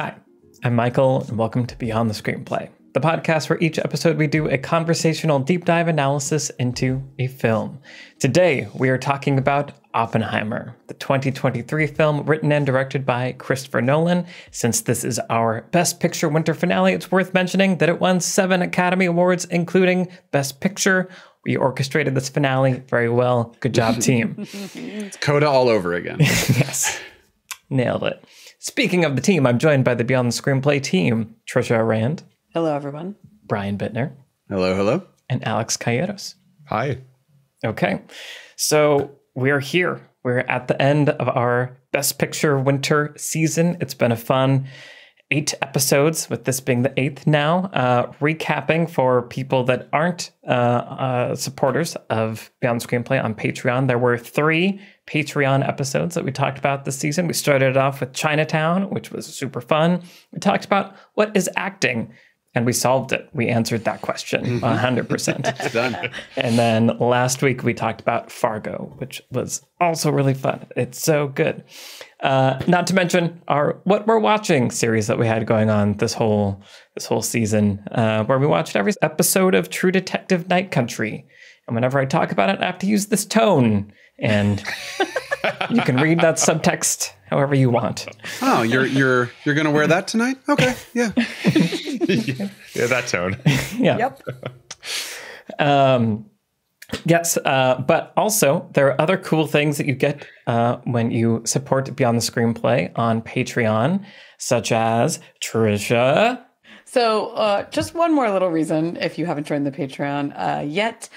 Hi, I'm Michael, and welcome to Beyond the Screenplay, the podcast where each episode we do a conversational deep dive analysis into a film. Today, we are talking about Oppenheimer, the 2023 film written and directed by Christopher Nolan. Since this is our Best Picture winter finale, it's worth mentioning that it won 7 Academy Awards, including Best Picture. We orchestrated this finale very well. Good job, team. It's Coda all over again. Yes, nailed it. Speaking of the team, I'm joined by the Beyond the Screenplay team, Trisha Rand. Hello, everyone. Brian Bittner. Hello, hello. And Alex Calleros. Hi. Okay, so we're here. We're at the end of our Best Picture winter season. It's been a fun 8 episodes, with this being the 8th now. Recapping for people that aren't supporters of Beyond the Screenplay on Patreon, there were 3 Patreon episodes that we talked about this season. We started it off with Chinatown, which was super fun. We talked about what is acting, and we solved it. We answered that question 100%. Done. And then last week we talked about Fargo, which was also really fun. It's so good. Not to mention our What We're Watching series that we had going on this whole season, where we watched every episode of True Detective Night Country. And whenever I talk about it, I have to use this tone. And you can read that subtext however you want. Oh, you're gonna wear that tonight? Okay, yeah. Yeah, that tone. Yeah. Yep. Yes, but also there are other cool things that you get when you support Beyond the Screenplay on Patreon, such as Trisha. So just one more little reason, if you haven't joined the Patreon yet,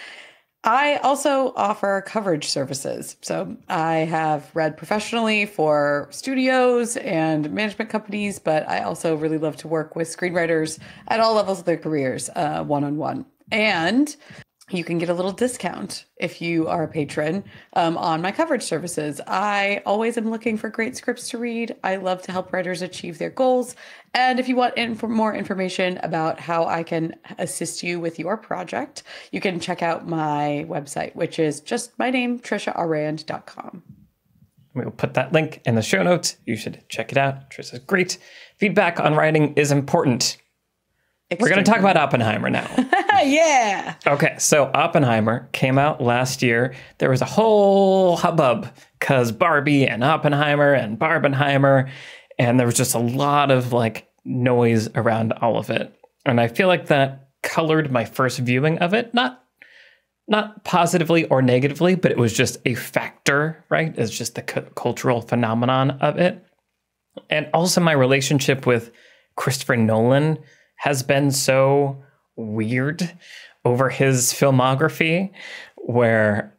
I also offer coverage services. So I have read professionally for studios and management companies, but I also really love to work with screenwriters at all levels of their careers, one-on-one. And you can get a little discount if you are a patron on my coverage services. I always am looking for great scripts to read. I love to help writers achieve their goals. And if you want more information about how I can assist you with your project, you can check out my website, which is just my name, TrishaRand.com. We'll put that link in the show notes. You should check it out. Trisha's great. Feedback on writing is important. We're going to talk about Oppenheimer now. Yeah. Okay, so Oppenheimer came out last year. There was a whole hubbub because Barbie and Oppenheimer and Barbenheimer, and there was just a lot of noise around all of it. And I feel like that colored my first viewing of it, not positively or negatively, but it was just a factor, right? It's just the cultural phenomenon of it. And also my relationship with Christopher Nolan has been so weird over his filmography, where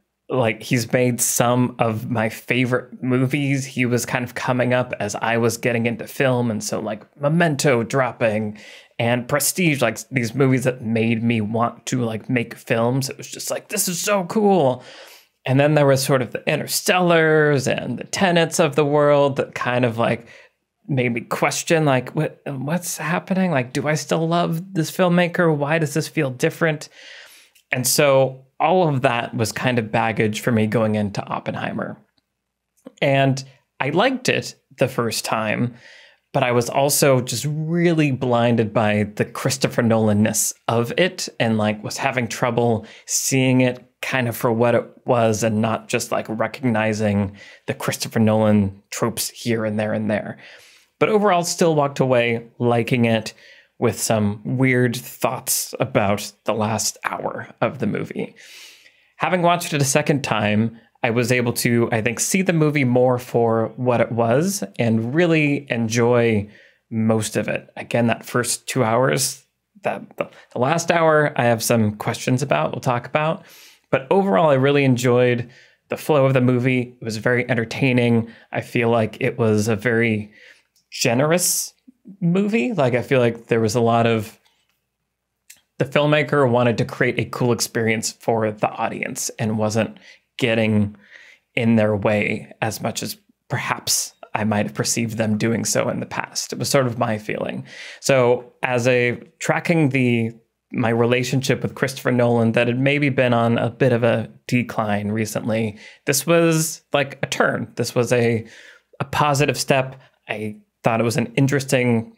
he's made some of my favorite movies. He was kind of coming up as I was getting into film, and so Memento dropping and Prestige, these movies that made me want to make films. It was just this is so cool. And then there was sort of the Interstellars and the Tenets of the world that kind of made me question what's happening? Do I still love this filmmaker? Why does this feel different? And so all of that was kind of baggage for me going into Oppenheimer. And I liked it the first time, but I was also just really blinded by the Christopher Nolan-ness of it, and was having trouble seeing it kind of for what it was, and not just recognizing the Christopher Nolan tropes here and there and there. But overall, still walked away liking it, with some weird thoughts about the last hour of the movie. Having watched it a second time, I was able to, I think, see the movie more for what it was and really enjoy most of it. Again, that first 2 hours, the last hour, I have some questions about, we'll talk about. But overall, I really enjoyed the flow of the movie. It was very entertaining. I feel like it was a very generous movie. I feel like there was a lot of, the filmmaker wanted to create a cool experience for the audience and wasn't getting in their way as much as perhaps I might have perceived them doing so in the past. It was sort of my feeling. So as tracking my relationship with Christopher Nolan that had maybe been on a bit of a decline recently, this was a turn. This was a positive step. I thought it was an interesting,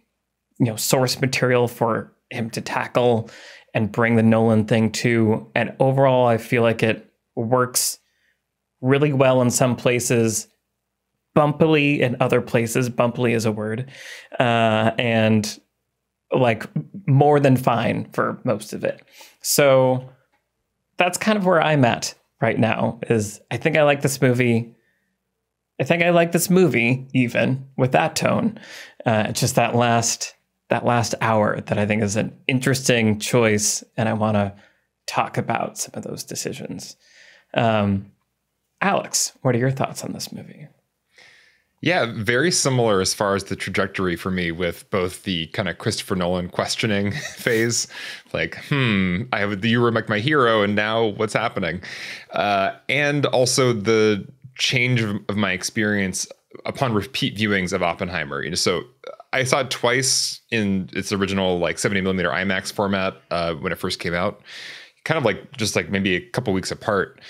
source material for him to tackle and bring the Nolan thing to. And overall, I feel like it works really well in some places, bumpily in other places. Bumpily is a word. And like more than fine for most of it. So that's kind of where I'm at right now, is I think I like this movie. I think I like this movie even with that tone. Just that last hour that I think is an interesting choice, and I want to talk about some of those decisions. Alex, what are your thoughts on this movie? Yeah, very similar as far as the trajectory for me, with both the kind of Christopher Nolan questioning phase, like, you were like my hero, and now what's happening? And also the change of my experience upon repeat viewings of Oppenheimer. So I saw it twice in its original like 70mm IMAX format when it first came out, kind of like maybe a couple weeks apart.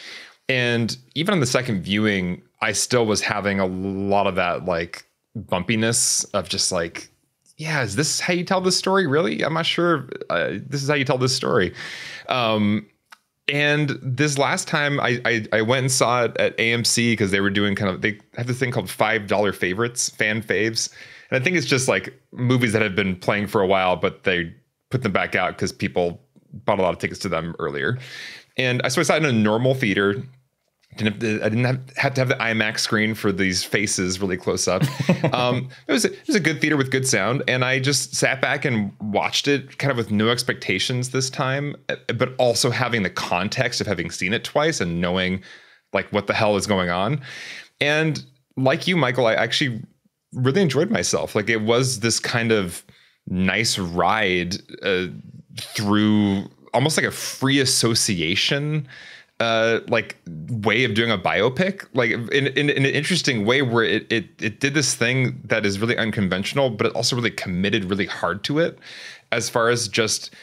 And even on the second viewing, I still was having a lot of that like bumpiness of just like, yeah, is this how you tell this story? Really? I'm not sure this is how you tell this story. And this last time I went and saw it at AMC because they were doing they have this thing called $5 favorites, fan faves. And I think it's just like movies that have been playing for a while, but they put them back out because people bought a lot of tickets to them earlier. And so I saw it in a normal theater. I didn't have to have the IMAX screen for these faces really close up. It was a good theater with good sound, and I just sat back and watched it kind of with no expectations this time, but also having the context of having seen it twice and knowing like what the hell is going on. And like you, Michael, I actually really enjoyed myself. Like, it was this kind of nice ride through almost like a free association like way of doing a biopic, like in an interesting way where it did this thing that is really unconventional, but it also really committed really hard to it. As far as just,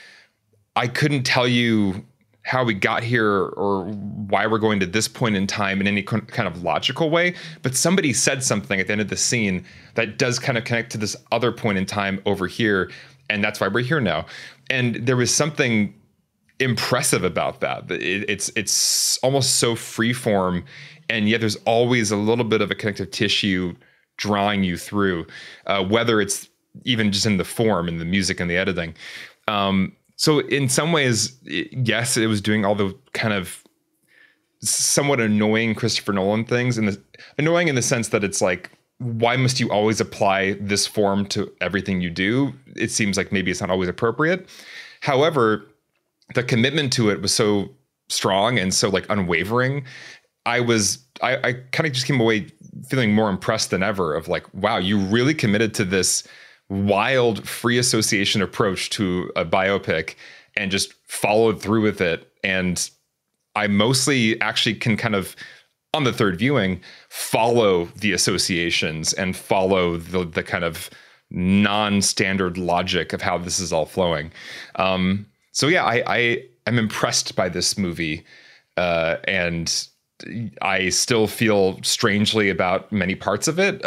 I couldn't tell you how we got here or why we're going to this point in time in any kind of logical way, but somebody said something at the end of the scene that does kind of connect to this other point in time over here, and that's why we're here now. And there was something impressive about that. It's almost so freeform, and yet there's always a little bit of a connective tissue drawing you through, whether it's even just in the form and the music and the editing. So in some ways, yes, it was doing all the kind of somewhat annoying Christopher Nolan things, and annoying in the sense that it's like, why must you always apply this form to everything you do? It seems like maybe it's not always appropriate. However, the commitment to it was so strong and so like unwavering. I kind of just came away feeling more impressed than ever of like, wow, you really committed to this wild free association approach to a biopic and just followed through with it. And I mostly actually can kind of, on the third viewing, follow the associations and follow the kind of non-standard logic of how this is all flowing. So yeah, I'm impressed by this movie, and I still feel strangely about many parts of it,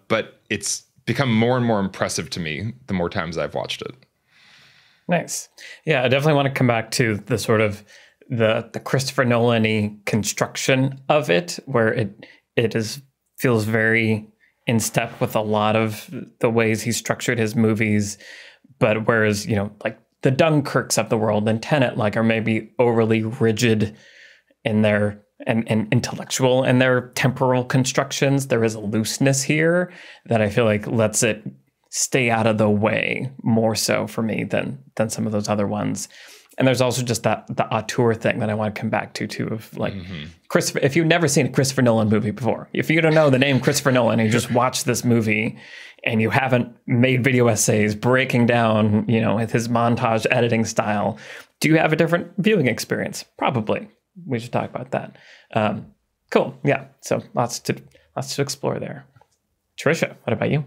but it's become more and more impressive to me the more times I've watched it. Nice. Yeah, I definitely want to come back to the sort of the Christopher Nolan-y construction of it, where it feels very in step with a lot of the ways he structured his movies, but whereas, like the Dunkirks of the world and Tenet are maybe overly rigid in their and intellectual in their temporal constructions, there is a looseness here that I feel like lets it stay out of the way more so for me than some of those other ones. And there's also just the auteur thing that I want to come back to too, of like Christopher. If you've never seen a Christopher Nolan movie before, if you don't know the name Christopher Nolan and you just watch this movie and you haven't made video essays breaking down, with his montage editing style, do you have a different viewing experience? Probably. We should talk about that. Cool. Yeah. So lots to explore there. Trisha, what about you?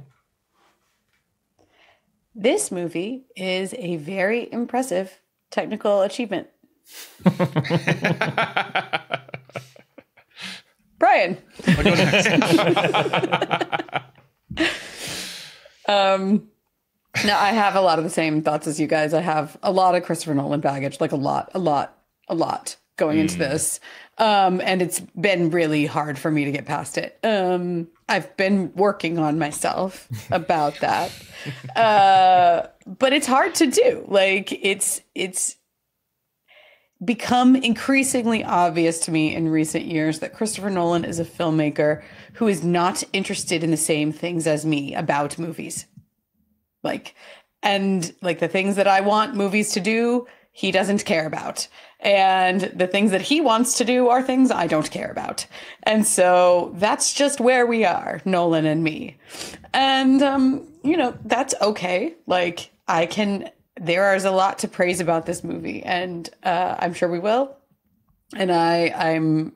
This movie is a very impressive technical achievement. Brian. I'll go next. No, I have a lot of the same thoughts as you guys. I have a lot of Christopher Nolan baggage, like a lot going into this. And it's been really hard for me to get past it. I've been working on myself about that. But it's hard to do. Like it's become increasingly obvious to me in recent years that Christopher Nolan is a filmmaker who is not interested in the same things as me about movies. And the things that I want movies to do, he doesn't care about. And the things that he wants to do are things I don't care about. And so that's just where we are, Nolan and me. And, that's okay. There is a lot to praise about this movie, and I'm sure we will. And I'm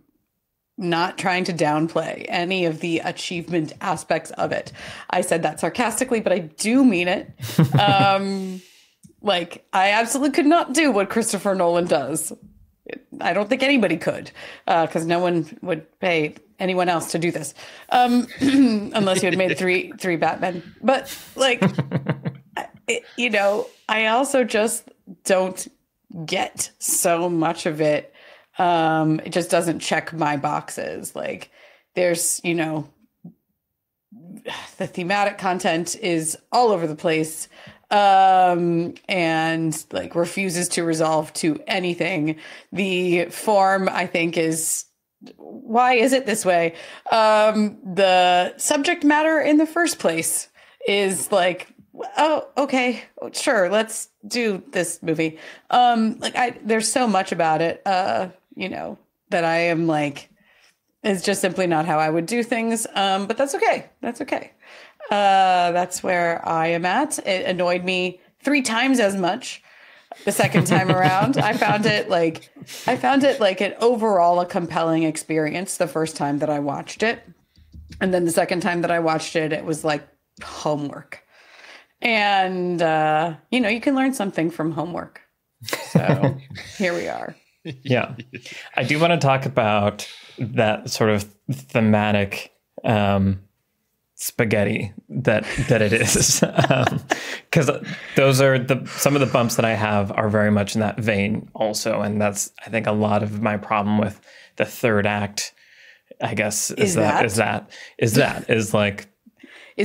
not trying to downplay any of the achievement aspects of it. I said that sarcastically, but I do mean it. I absolutely could not do what Christopher Nolan does. I don't think anybody could, because no one would pay anyone else to do this, unless you had made three Batmen. But I also just don't get so much of it. It just doesn't check my boxes. There's, the thematic content is all over the place, and refuses to resolve to anything. The form, I think, is, why is it this way? The subject matter in the first place is oh, okay, sure, let's do this movie. There's so much about it, that I am it's just simply not how I would do things. But that's okay. That's okay. That's where I am at. It annoyed me 3 times as much the second time around. I found it an overall a compelling experience the first time that I watched it. And then the second time that I watched it, it was like homework. And, you can learn something from homework. So here we are. Yeah. I do want to talk about that sort of thematic spaghetti that it is. Because those are some of the bumps that I have are very much in that vein also. And that's, I think, a lot of my problem with the third act, I guess, is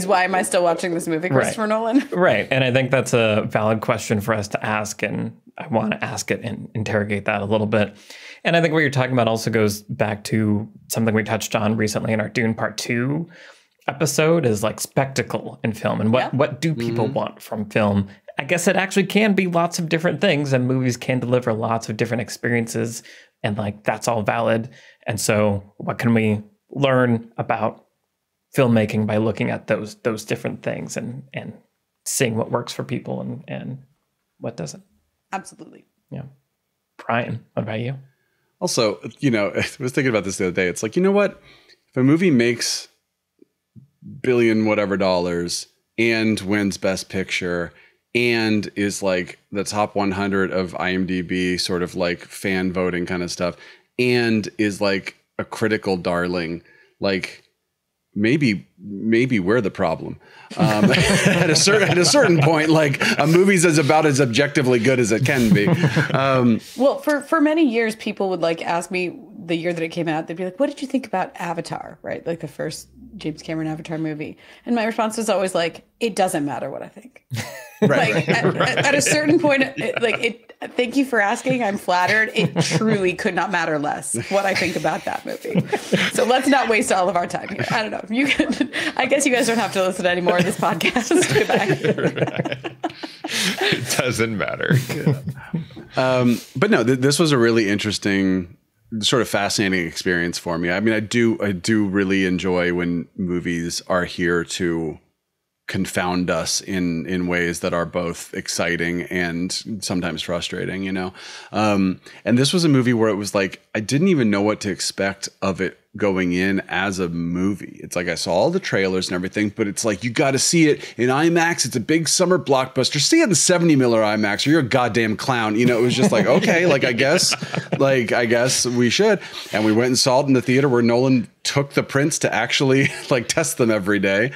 why am I still watching this movie, Christopher Nolan? Right. And I think that's a valid question for us to ask. And I want to ask it and interrogate that a little bit. And I think what you're talking about also goes back to something we touched on recently in our Dune Part 2 episode is spectacle in film. And what do people want from film? I guess it actually can be lots of different things, and movies can deliver lots of different experiences. And that's all valid. And so what can we learn about filmmaking by looking at those different things and seeing what works for people and what doesn't? Absolutely. Yeah. Brian, what about you? Also, I was thinking about this the other day. It's you know what? If a movie makes billion whatever dollars and wins Best Picture and is the top 100 of IMDb sort of fan voting kind of stuff and is a critical darling, maybe we're the problem. At a certain point, a movie's about as objectively good as it can be. Well, for many years, people would ask me the year that it came out, they'd be like, what did you think about Avatar? Right? The first James Cameron Avatar movie. And my response was always it doesn't matter what I think. Right. At a certain point, thank you for asking. I'm flattered. It truly could not matter less what I think about that movie. So let's not waste all of our time here. I don't know. I guess you guys don't have to listen to any more of this podcast. Goodbye. It doesn't matter. But no, this was a really interesting, sort of fascinating experience for me. I mean, I do really enjoy when movies are here to confound us in ways that are both exciting and sometimes frustrating, and this was a movie where it was I didn't even know what to expect of it going in as a movie. It's I saw all the trailers and everything, but it's you got to see it in IMAX. It's a big summer blockbuster. See it in 70 miller IMAX or you're a goddamn clown. It was just okay, I guess we should. And we went and saw it in the theater where Nolan took the prints to actually test them every day.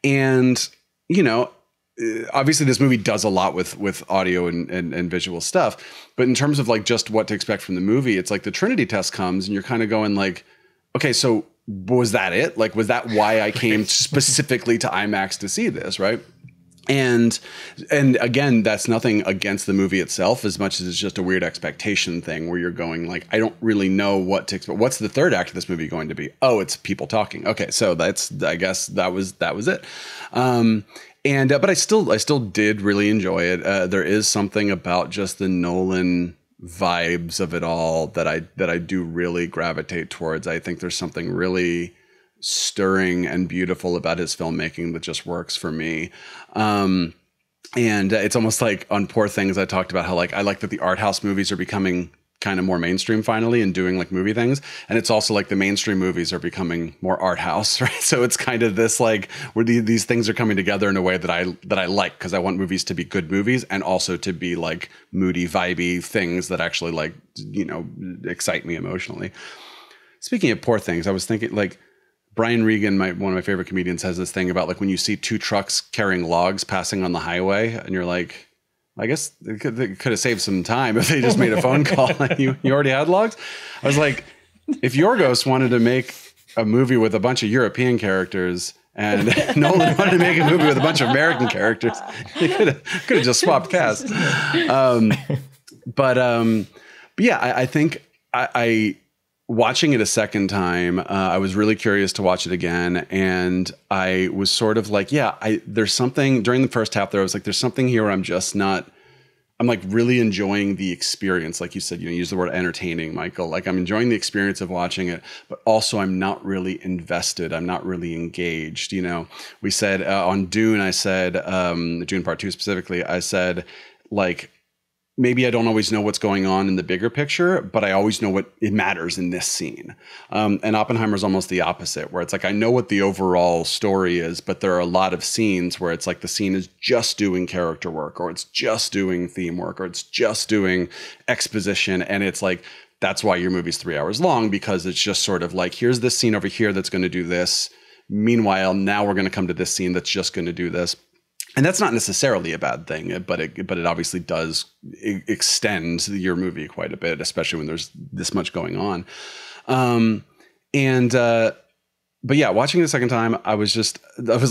And you know, obviously this movie does a lot with audio and visual stuff, but in terms of like just what to expect from the movie, it's like the Trinity test comes and you're kind of going like, okay, so was that it? Like, was that why I came specifically to IMAX to see this? Right. And again, that's nothing against the movie itself as much as it's just a weird expectation thing where you're going like, I don't really know what to expect. What's the third act of this movie going to be? Oh, it's people talking. Okay. So I guess that was it. But I still did really enjoy it. There is something about just the Nolan vibes of it all that I do really gravitate towards. I think there's something really stirring and beautiful about his filmmaking that just works for me. And it's almost like on Poor Things, I talked about how like I like that the art house movies are becoming kind of more mainstream finally and doing like movie things. And it's also like the mainstream movies are becoming more art house, right? So it's kind of this like where these things are coming together in a way that I like, because I want movies to be good movies and also to be like moody, vibey things that actually like, you know, excite me emotionally. Speaking of Poor Things, I was thinking like Brian Regan, one of my favorite comedians, has this thing about like when you see two trucks carrying logs passing on the highway and you're like, I guess they could have saved some time if they just made a phone call and you already had logs. I was like, if Yorgos wanted to make a movie with a bunch of European characters and Nolan wanted to make a movie with a bunch of American characters, they could have just swapped cast. But yeah, I think I watching it a second time, I was really curious to watch it again. And I was sort of like, yeah, there's something during the first half there. I was like, there's something here where I'm like really enjoying the experience. Like you said, you use the word entertaining, Michael. Like I'm enjoying the experience of watching it, but also I'm not really invested. I'm not really engaged. You know, we said on Dune, I said, Dune Part 2 specifically, I said like, maybe I don't always know what's going on in the bigger picture, but I always know what it matters in this scene. And Oppenheimer's almost the opposite, where it's like, I know what the overall story is, but there are a lot of scenes where it's like the scene is just doing character work, or it's just doing theme work, or it's just doing exposition. And it's like, that's why your movie's 3 hours long, because it's just sort of like, here's this scene over here that's going to do this. Meanwhile, now we're going to come to this scene that's just going to do this. And that's not necessarily a bad thing, but it obviously does extend your movie quite a bit, especially when there's this much going on. But yeah, watching it a second time, I was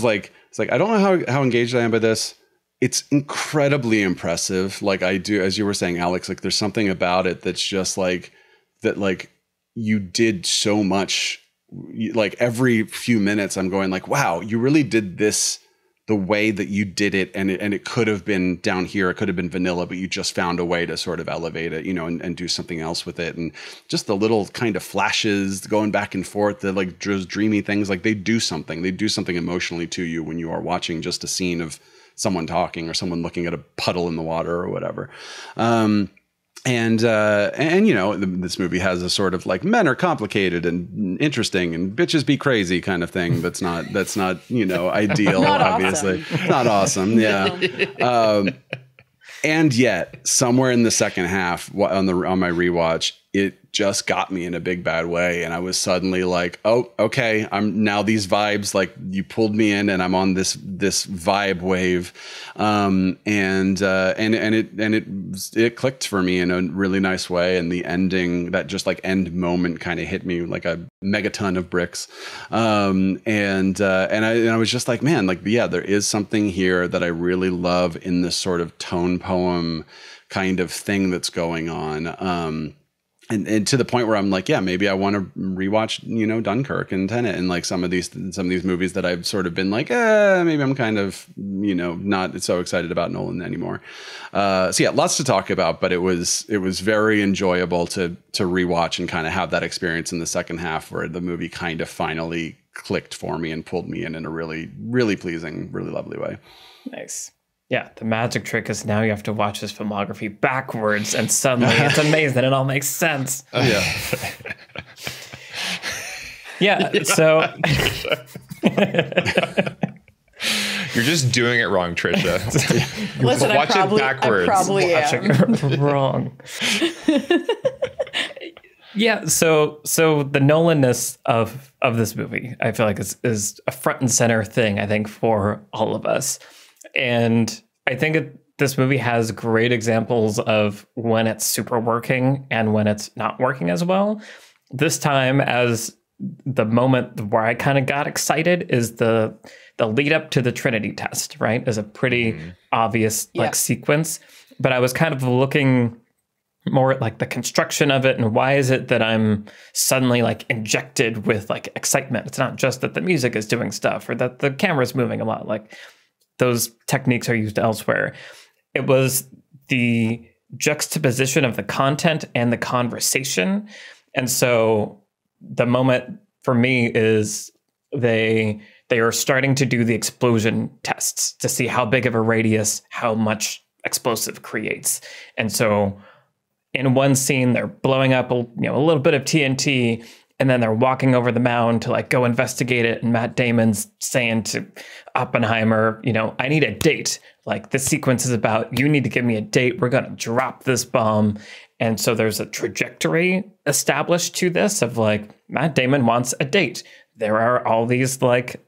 like, I don't know how engaged I am by this. It's incredibly impressive. Like I do, as you were saying, Alex, like there's something about it that's just like that, like you did so much. Like every few minutes, I'm going like, wow, you really did this the way that you did it, and it could have been down here, it could have been vanilla, but you just found a way to sort of elevate it, you know, and do something else with it. And just the little kind of flashes going back and forth, the like just dreamy things, like they do something emotionally to you when you are watching just a scene of someone talking or someone looking at a puddle in the water or whatever. And you know, this movie has a sort of like men are complicated and interesting and bitches be crazy kind of thing. That's not, you know, ideal, obviously. Awesome. Not awesome. Yeah. And yet somewhere in the second half on my rewatch, it just got me in a big bad way. And I was suddenly like, oh, okay, I'm now these vibes, like you pulled me in and I'm on this vibe wave. It clicked for me in a really nice way. And the ending, that just like end moment kind of hit me like a megaton of bricks. And I was just like, man, like, yeah, there is something here that I really love in this sort of tone poem kind of thing that's going on. And to the point where I'm like, yeah, maybe I want to rewatch, you know, Dunkirk and Tenet and like some of these movies that I've sort of been like, maybe I'm kind of, you know, not so excited about Nolan anymore. So yeah, lots to talk about, but it was very enjoyable to rewatch and kind of have that experience in the second half where the movie kind of finally clicked for me and pulled me in a really, really pleasing, really lovely way. Nice. Yeah, the magic trick is now you have to watch his filmography backwards, and suddenly it's amazing. It all makes sense. Yeah. Yeah, so... You're just doing it wrong, Trisha. Listen, watch it backwards. I probably am. Wrong. Yeah, so the Nolanness of this movie, I feel like is a front and center thing, I think, for all of us. And I think this movie has great examples of when it's super working and when it's not working as well. This time, as the moment where I kind of got excited is the lead up to the Trinity test, right? Is a pretty obvious sequence. But I was kind of looking more at like the construction of it and why is it that I'm suddenly like injected with like excitement. It's not just that the music is doing stuff or that the camera's moving a lot. Like those techniques are used elsewhere. It was the juxtaposition of the content and the conversation. And so the moment for me is they are starting to do the explosion tests to see how big of a radius, how much explosive creates. And so in one scene, they're blowing up a little bit of TNT, and then they're walking over the mound to like go investigate it. And Matt Damon's saying to Oppenheimer, I need a date. Like this sequence is about, you need to give me a date. We're going to drop this bomb. And so there's a trajectory established to this of like, Matt Damon wants a date. There are all these like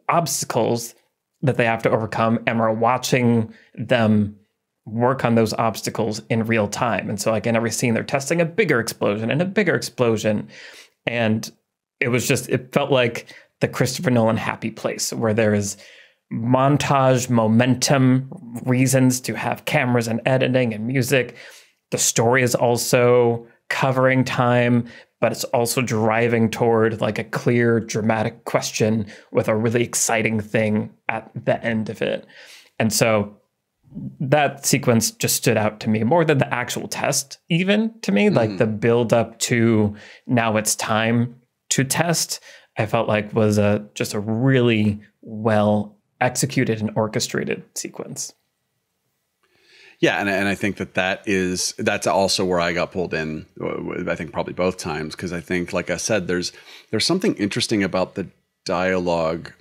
obstacles that they have to overcome, and we're watching them work on those obstacles in real time. And so like in every scene, they're testing a bigger explosion and a bigger explosion. And it felt like the Christopher Nolan happy place where there is montage, momentum, reasons to have cameras and editing and music. The story is also covering time, but it's also driving toward like a clear, dramatic question with a really exciting thing at the end of it. And so that sequence just stood out to me more than the actual test, even to me, like the build up to now it's time to test, I felt like was just a really well executed and orchestrated sequence. Yeah, and I think that's also where I got pulled in. I think probably both times, because I think, like I said, there's something interesting about the dialogue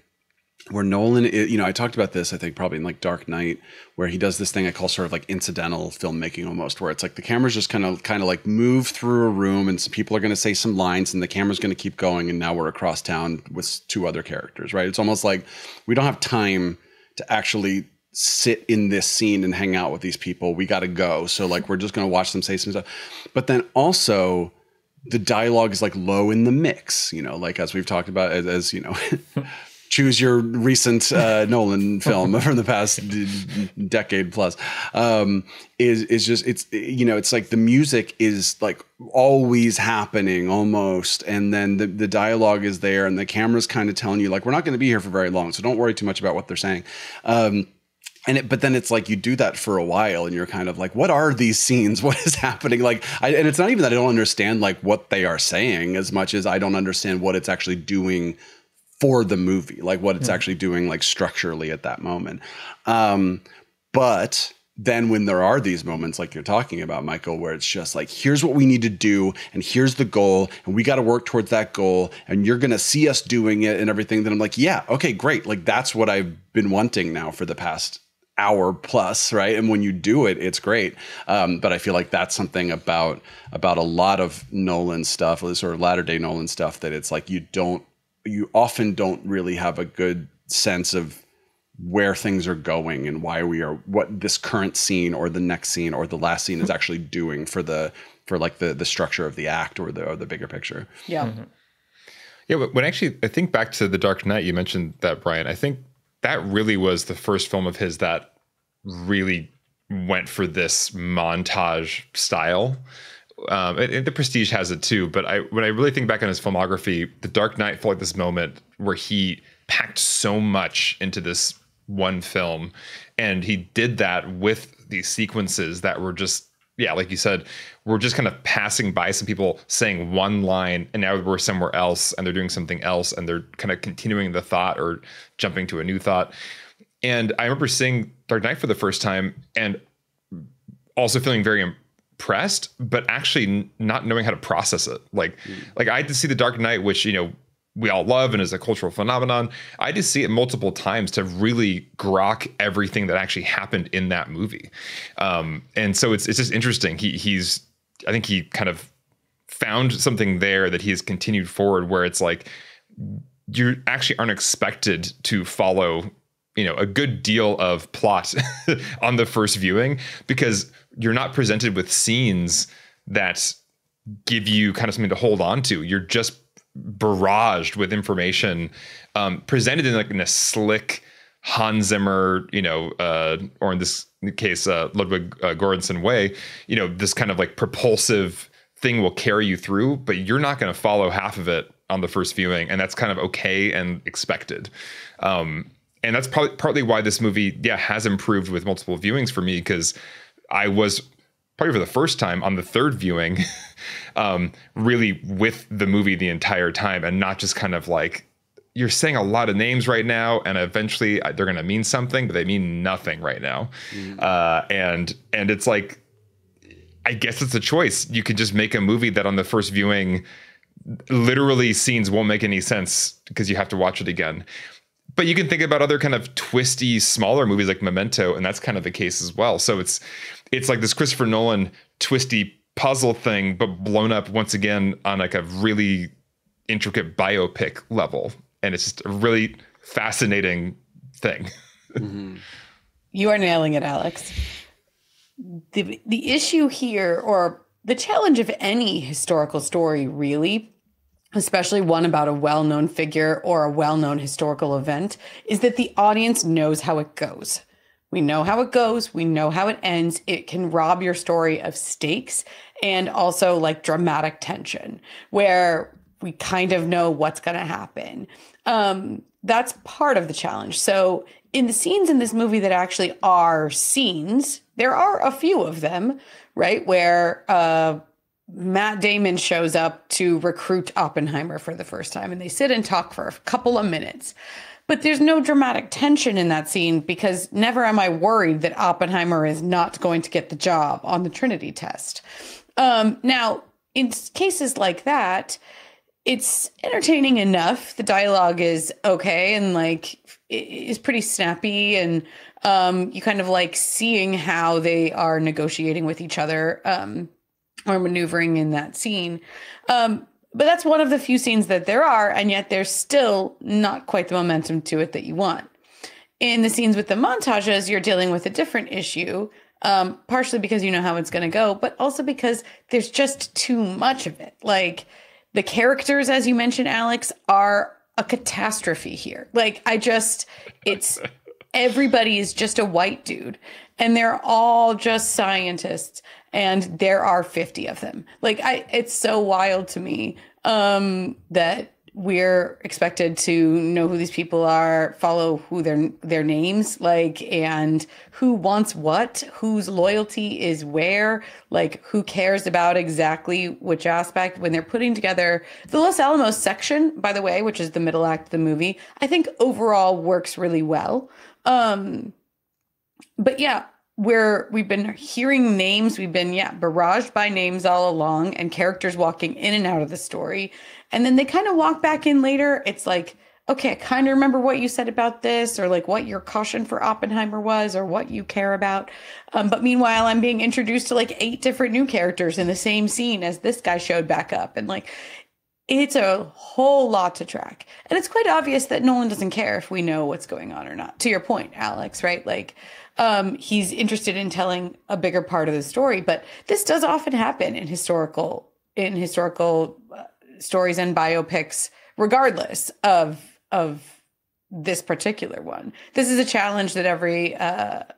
where Nolan, I talked about this, I think probably in like Dark Knight, where he does this thing I call sort of like incidental filmmaking almost, where it's like the camera's just kind of like move through a room and some people are going to say some lines and the camera's going to keep going. And now we're across town with two other characters, right? It's almost like we don't have time to actually sit in this scene and hang out with these people. We got to go. So like, we're just going to watch them say some stuff. But then also the dialogue is like low in the mix, like as we've talked about, as choose your recent Nolan film from the past decade plus, is just, it's like the music is like always happening almost. And then the dialogue is there and the camera's kind of telling you like, we're not going to be here for very long, so don't worry too much about what they're saying. But then it's like you do that for a while and you're kind of like, what are these scenes? What is happening? Like, and it's not even that I don't understand like what they are saying as much as I don't understand what it's actually doing for the movie, like what it's actually doing like structurally at that moment. But then when there are these moments like you're talking about, Michael, where it's just like, here's what we need to do and here's the goal and we got to work towards that goal and you're going to see us doing it and everything, then I'm like, yeah, okay, great. Like that's what I've been wanting now for the past hour plus, right? And when you do it, it's great. But I feel like that's something about a lot of Nolan stuff, sort of latter day Nolan stuff, that it's like you often don't really have a good sense of where things are going and what this current scene or the next scene or the last scene is actually doing for the structure of the act or the bigger picture. Yeah. Mm-hmm. Yeah. But when actually I think back to The Dark Knight, you mentioned that, Brian, I think that really was the first film of his that really went for this montage style. And The Prestige has it too, but when I really think back on his filmography, The Dark Knight felt like this moment where he packed so much into this one film, and he did that with these sequences that were just, like you said, we're just kind of passing by some people saying one line, and now we're somewhere else, and they're doing something else, and they're kind of continuing the thought or jumping to a new thought. And I remember seeing Dark Knight for the first time and also feeling very impressed, but actually not knowing how to process it. Like I had to see The Dark Knight, which, we all love and is a cultural phenomenon. I had to see it multiple times to really grok everything that actually happened in that movie. And so it's just interesting. I think he kind of found something there that he has continued forward, where it's like you actually aren't expected to follow, a good deal of plot on the first viewing, because you're not presented with scenes that give you kind of something to hold on to. You're just barraged with information, presented in a slick Hans Zimmer, or in this case, Ludwig Göransson way. This kind of like propulsive thing will carry you through, but you're not going to follow half of it on the first viewing, and that's kind of okay and expected. And that's partly why this movie, has improved with multiple viewings for me, because I was probably for the first time on the third viewing, really with the movie the entire time, and not just kind of like, you're saying a lot of names right now, and eventually they're going to mean something, but they mean nothing right now. And it's like, I guess it's a choice. You could just make a movie that on the first viewing, literally scenes won't make any sense because you have to watch it again. But you can think about other kind of twisty, smaller movies like Memento, and that's kind of the case as well. So it's like this Christopher Nolan twisty puzzle thing, but blown up once again on like a really intricate biopic level. And it's just a really fascinating thing. You are nailing it, Alex. The issue here, or the challenge of any historical story, really, especially one about a well-known figure or a well-known historical event, is that the audience knows how it goes. We know how it goes. We know how it ends. It can rob your story of stakes and also like dramatic tension, where we kind of know what's going to happen. That's part of the challenge. So in the scenes in this movie that actually are scenes, there are a few of them, right, where Matt Damon shows up to recruit Oppenheimer for the first time, and they sit and talk for a couple of minutes. But there's no dramatic tension in that scene, because never am I worried that Oppenheimer is not going to get the job on the Trinity test. Now, in cases like that, it's entertaining enough. The dialogue is okay and like is pretty snappy, and you kind of like seeing how they are negotiating with each other or maneuvering in that scene. But that's one of the few scenes that there are, and yet there's still not quite the momentum to it that you want. In the scenes with the montages, you're dealing with a different issue, partially because you know how it's going to go, but also because there's just too much of it. Like, the characters, as you mentioned, Alex, are a catastrophe here. Like, everybody is just a white dude, and they're all just scientists, and there are 50 of them. Like, it's so wild to me that we're expected to know who these people are, follow who their names, like, and who wants what, whose loyalty is where, like, who cares about exactly which aspect. When they're putting together the Los Alamos section, by the way, which is the middle act of the movie, I think overall works really well. But yeah, we've been hearing names, we've been barraged by names all along, and characters walking in and out of the story, and then they kind of walk back in later. It's like, okay, I kind of remember what you said about this, or like what your caution for Oppenheimer was, or what you care about, but meanwhile I'm being introduced to like 8 different new characters in the same scene as this guy showed back up, and like, it's a whole lot to track. And it's quite obvious that Nolan doesn't care if we know what's going on or not, to your point, Alex, right? Like, he's interested in telling a bigger part of the story, but this does often happen in historical stories and biopics, regardless of this particular one. This is a challenge that every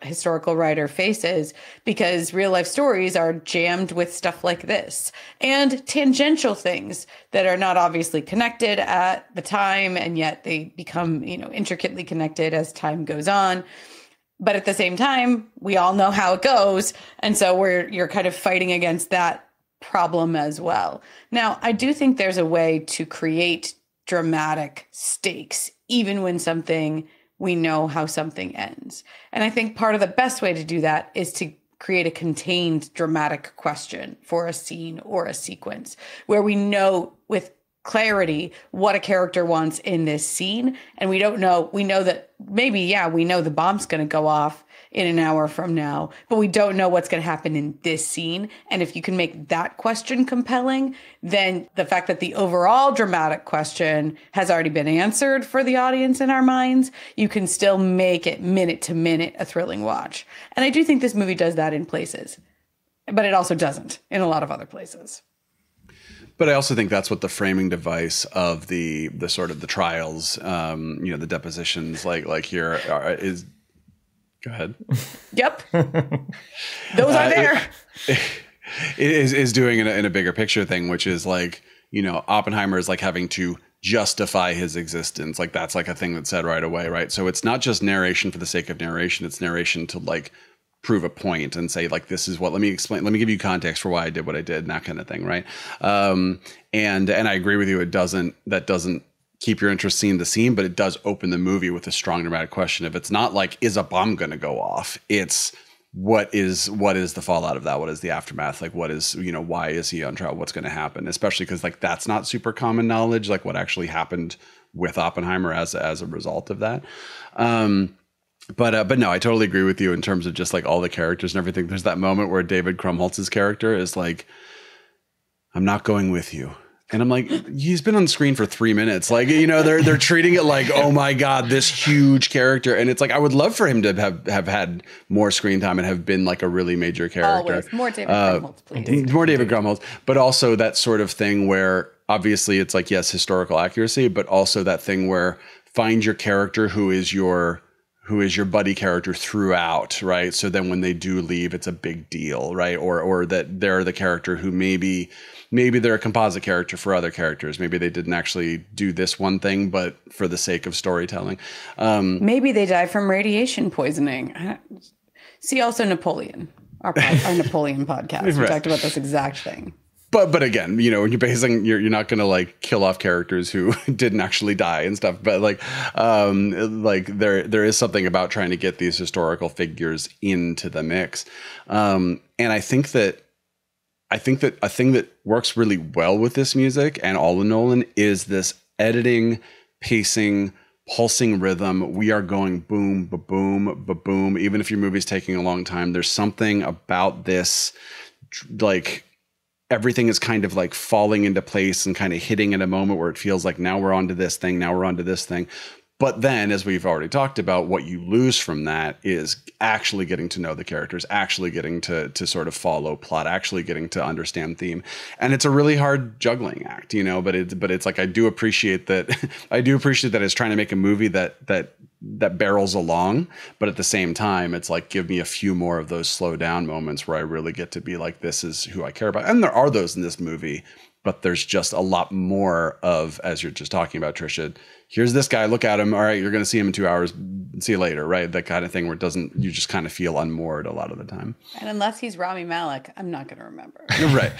historical writer faces, because real life stories are jammed with stuff like this and tangential things that are not obviously connected at the time, and yet they become, intricately connected as time goes on. But at the same time, we all know how it goes. And so you're kind of fighting against that problem as well. Now, I do think there's a way to create dramatic stakes, even when we know how something ends. And I think part of the best way to do that is to create a contained dramatic question for a scene or a sequence, where we know with clarity what a character wants in this scene. And we don't know. We know that maybe, yeah, we know the bomb's going to go off in an hour from now, but we don't know what's going to happen in this scene. And if you can make that question compelling, then the fact that the overall dramatic question has already been answered for the audience in our minds, you can still make it minute to minute a thrilling watch. And I do think this movie does that in places, but it also doesn't in a lot of other places. But I also think that's what the framing device of the sort of the trials, the depositions like here is. Go ahead. Yep. Those are there. Is doing in a bigger picture thing, which is like, Oppenheimer is like having to justify his existence. Like that's like a thing that's said right away, right? So it's not just narration for the sake of narration. It's narration to like prove a point and say like, this is what, let me explain, let me give you context for why I did what I did and that kind of thing, right? And I agree with you. That doesn't keep your interest seeing the scene, but it does open the movie with a strong dramatic question. If it's not like, is a bomb going to go off? It's what is the fallout of that? What is the aftermath? Like, what is, why is he on trial? What's going to happen? Especially because like, that's not super common knowledge, like what actually happened with Oppenheimer as a result of that. But no, I totally agree with you in terms of just like all the characters and everything. There's that moment where David Krumholtz's character is like, I'm not going with you. And I'm like, he's been on screen for 3 minutes. Like, they're treating it like, oh my God, this huge character. And it's like, I would love for him to have had more screen time and have been like a really major character. Always. More David Krumholtz, please. More David Krumholtz. But also that sort of thing where obviously it's like, yes, historical accuracy, but also that thing where find your character who is your buddy character throughout, right? So then when they do leave, it's a big deal, right? Or that they're the character who maybe they're a composite character for other characters. Maybe they didn't actually do this one thing, but for the sake of storytelling. Maybe they die from radiation poisoning. See also Napoleon, our Napoleon podcast. We Right. talked about this exact thing. But again, when you're basing, you're not going to like kill off characters who didn't actually die and stuff. But like there is something about trying to get these historical figures into the mix. And I think that a thing that works really well with this music and all of Nolan is this editing, pacing, pulsing rhythm. We are going boom, ba-boom, ba-boom. Even if your movie's taking a long time, there's something about this, like, everything is kind of like falling into place and kind of hitting at a moment where it feels like now we're onto this thing, now we're onto this thing. But then, as we've already talked about, what you lose from that is actually getting to know the characters, actually getting to sort of follow plot, actually getting to understand theme. And it's a really hard juggling act, but it's like, I do appreciate that it's trying to make a movie that barrels along, but at the same time, it's like, give me a few more of those slow down moments where I really get to be like, this is who I care about. And there are those in this movie, but there's just a lot more of, as you're just talking about, Trisha, here's this guy, look at him. All right, you're going to see him in 2 hours. See you later, right? That kind of thing where you just kind of feel unmoored a lot of the time. And unless he's Rami Malek, I'm not going to remember. Right.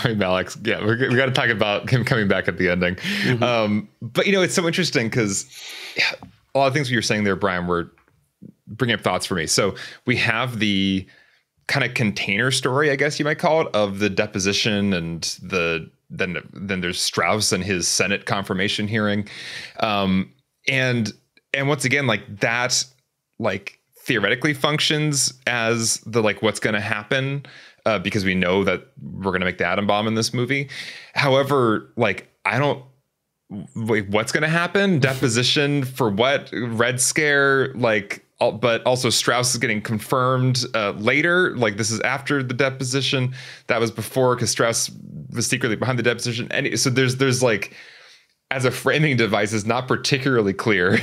Rami Malek. Yeah, we got to talk about him coming back at the ending. Mm-hmm. But, it's so interesting because a lot of things you're saying there, Brian, were bringing up thoughts for me. So we have the kind of container story, I guess you might call it, of the deposition and then there's Strauss and his Senate confirmation hearing. And once again, like that, like theoretically functions as the, like, what's going to happen, because we know that we're going to make the atom bomb in this movie. However, like, wait, what's going to happen? Deposition for what? Red Scare, like, but also Strauss is getting confirmed later. Like, this is after the deposition. That was before, because Strauss was secretly behind the deposition. And so there's like, as a framing device, is not particularly clear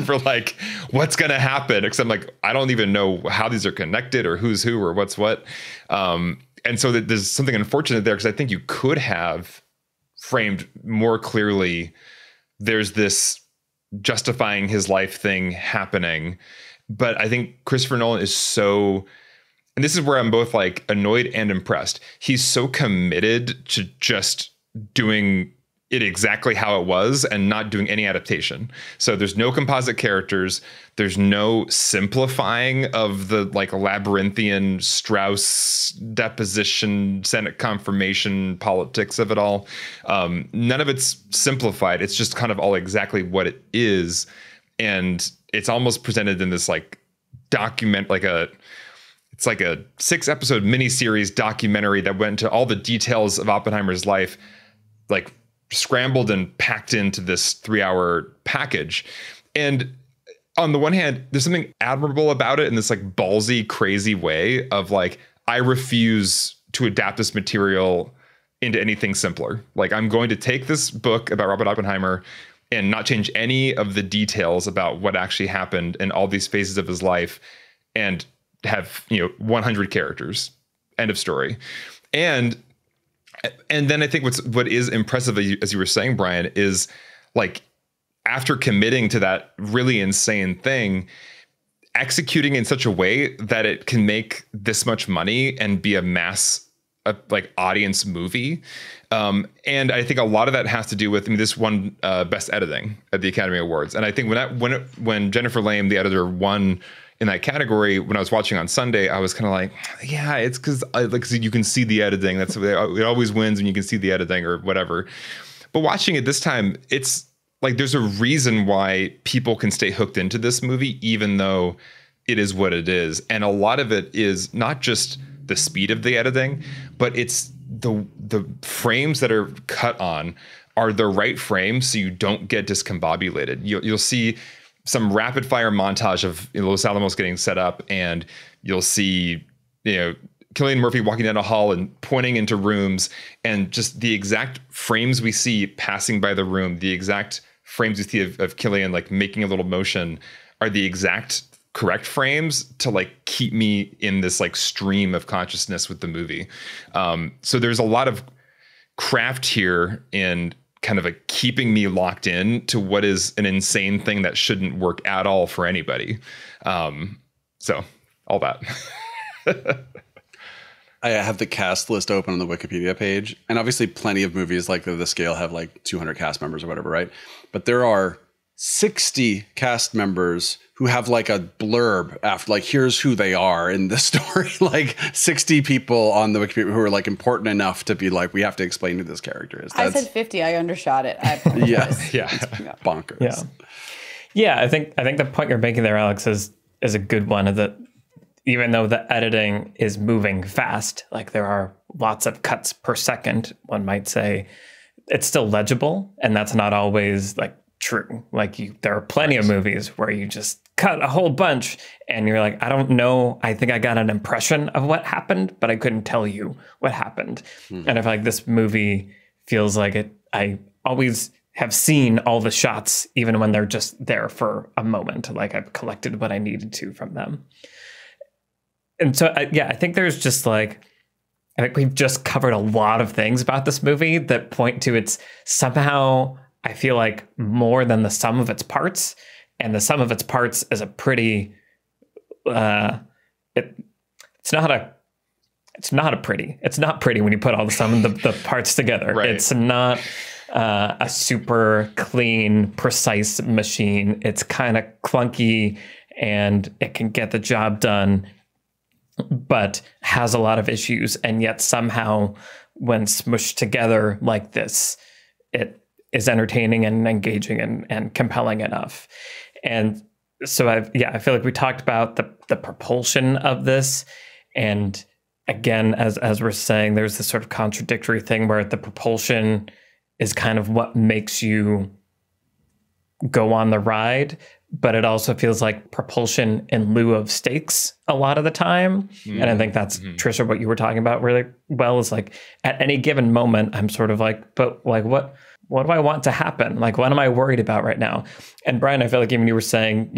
for like what's going to happen. Except like, I don't even know how these are connected or who's who or what's what. And so there's something unfortunate there, because I think you could have framed more clearly. There's this justifying his life thing happening. But I think Christopher Nolan is so, and this is where I'm both like annoyed and impressed. He's so committed to just doing it exactly how it was and not doing any adaptation. So there's no composite characters. There's no simplifying of the like labyrinthian Strauss deposition, Senate confirmation politics of it all. None of it's simplified. It's just kind of all exactly what it is. And it's almost presented in this like document, it's like a 6-episode miniseries documentary that went into all the details of Oppenheimer's life, like scrambled and packed into this 3-hour package. And on the one hand, there's something admirable about it in this like ballsy, crazy way of like, I refuse to adapt this material into anything simpler. Like, I'm going to take this book about Robert Oppenheimer and not change any of the details about what actually happened in all these phases of his life and have, 100 characters, end of story. And then I think what is impressive, as you were saying, Brian, is like after committing to that really insane thing, executing in such a way that it can make this much money and be a mass like audience movie. And I think a lot of that has to do with, this won Best Editing at the Academy Awards. And I think when Jennifer Lame, the editor, won in that category, when I was watching on Sunday, I was kind of like, yeah, it's because you can see the editing. That's it always wins when you can see the editing or whatever. But watching it this time, it's like there's a reason why people can stay hooked into this movie, even though it is what it is. And a lot of it is not just the speed of the editing, but it's the frames that are cut on are the right frames so you don't get discombobulated. You'll see some rapid fire montage of Los Alamos getting set up, and you'll see, Cillian Murphy walking down a hall and pointing into rooms, and just the exact frames we see passing by the room, the exact frames we see of Cillian like making a little motion are the exact correct frames to like keep me in this like stream of consciousness with the movie. So there's a lot of craft here in kind of keeping me locked in to what is an insane thing that shouldn't work at all for anybody. So all that. I have the cast list open on the Wikipedia page, and obviously plenty of movies like the scale have like 200 cast members or whatever, right? But there are 60 cast members who have like a blurb after, like, here's who they are in the story. Like 60 people on the Wikipedia who are like important enough to be like, we have to explain who this character is. I said 50. I undershot it. I apologize. Yeah. Bonkers. Yeah. I think the point you're making there, Alex, is a good one. Is that even though the editing is moving fast, like there are lots of cuts per second, one might say, it's still legible, and that's not always like true. Like there are plenty of movies where you just cut a whole bunch and you're like, I don't know. I think I got an impression of what happened, but I couldn't tell you what happened. And I feel like this movie feels like it. I always have seen all the shots, even when they're just there for a moment. Like I've collected what I needed to from them. And so, I think there's just like, I think we've just covered a lot of things about this movie that point to it's somehow, I feel like, more than the sum of its parts. And the sum of its parts is a pretty, it's not pretty when you put all the sum of the parts together. Right. It's not a super clean, precise machine. It's kind of clunky and it can get the job done, but has a lot of issues. And yet somehow when smushed together like this, it is entertaining and engaging and compelling enough. And so I feel like we talked about the propulsion of this. And again, as we're saying, there's this sort of contradictory thing where the propulsion is kind of what makes you go on the ride, but it also feels like propulsion in lieu of stakes a lot of the time. And I think that's, Trisha, what you were talking about really well, is like at any given moment, I'm sort of like, but like, what do I want to happen? Like, what am I worried about right now? And Brian, I feel like even you were saying,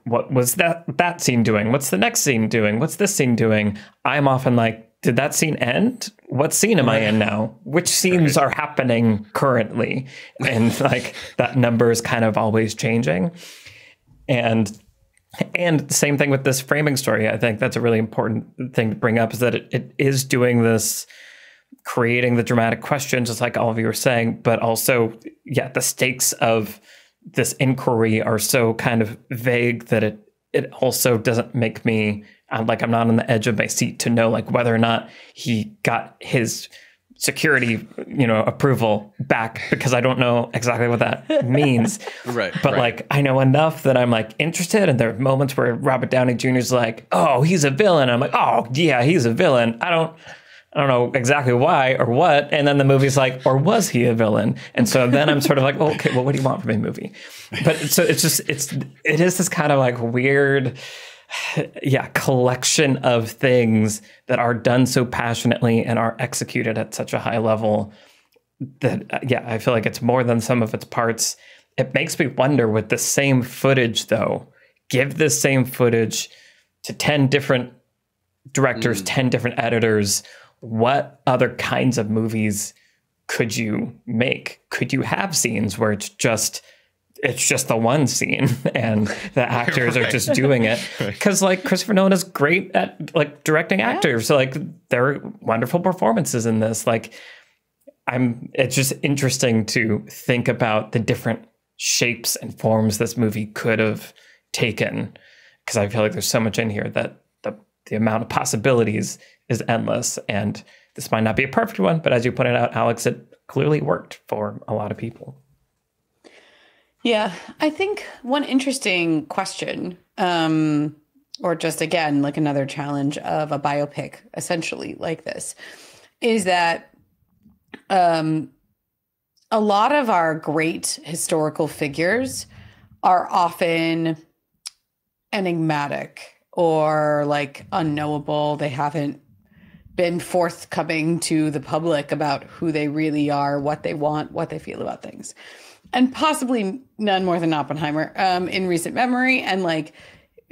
what was that scene doing? What's the next scene doing? What's this scene doing? I'm often like, did that scene end? What scene am I in now? Which scenes are happening currently? And like that number is kind of always changing. And the same thing with this framing story. I think that's a really important thing to bring up, is that it is doing this creating the dramatic question, just like all of you were saying, but also, yeah, the stakes of this inquiry are so kind of vague that it also doesn't make me, I'm not on the edge of my seat to know like whether or not he got his security, approval back, because I don't know exactly what that means. Right. But like, I know enough that I'm like interested. And there are moments where Robert Downey Jr. is like, oh, he's a villain. I'm like, oh yeah, he's a villain. I don't know exactly why or what. And then the movie's like, or was he a villain? And so then I'm sort of like, oh, okay, well, what do you want from a movie? But so it is this kind of like weird, collection of things that are done so passionately and are executed at such a high level that, I feel like it's more than some of its parts. It makes me wonder, with the same footage, though, give this same footage to 10 different directors, 10 different editors, what other kinds of movies could you make? Could you have scenes where it's just the one scene and the actors are just doing it? Because like Christopher Nolan is great at like directing actors. So like there are wonderful performances in this. Like it's just interesting to think about the different shapes and forms this movie could have taken. Because I feel like there's so much in here that the amount of possibilities is endless. And this might not be a perfect one, but as you pointed out, Alex, it clearly worked for a lot of people. Yeah, I think one interesting question, or just again, like another challenge of a biopic, essentially like this, is that a lot of our great historical figures are often enigmatic or like unknowable. They haven't been forthcoming to the public about who they really are, what they want, what they feel about things. And possibly none more than Oppenheimer in recent memory. And like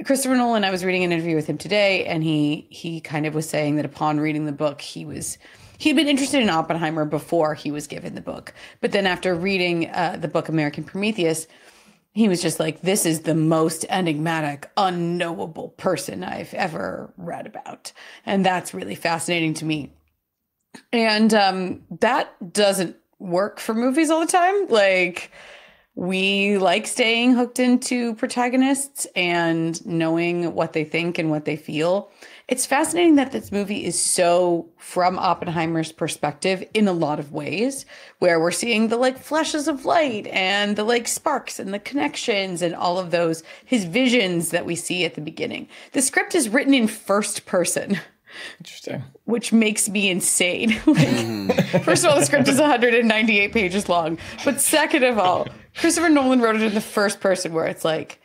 Christopher Nolan, I was reading an interview with him today, and he kind of was saying that upon reading the book, he'd been interested in Oppenheimer before he was given the book. But then after reading the book American Prometheus, he was just like, this is the most enigmatic, unknowable person I've ever read about. And that's really fascinating to me. And that doesn't work for movies all the time. Like, we like staying hooked into protagonists and knowing what they think and what they feel. It's fascinating that this movie is so from Oppenheimer's perspective in a lot of ways, where we're seeing the like flashes of light and the like sparks and the connections and all of those, his visions that we see at the beginning. The script is written in first person. Interesting. Which makes me insane. First of all, the script is 198 pages long. But second of all, Christopher Nolan wrote it in the first person, where it's like,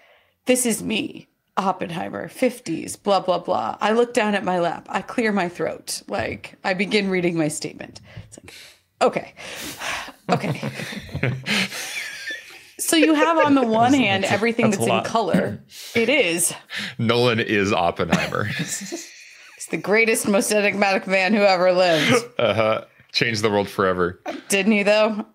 this is me, Oppenheimer, 50s, blah, blah, blah. I look down at my lap. I clear my throat. Like, I begin reading my statement. It's like, okay. So you have on the one hand everything that's in color. It is. Nolan is Oppenheimer. He's the greatest, most enigmatic man who ever lived. Changed the world forever. Didn't he, though?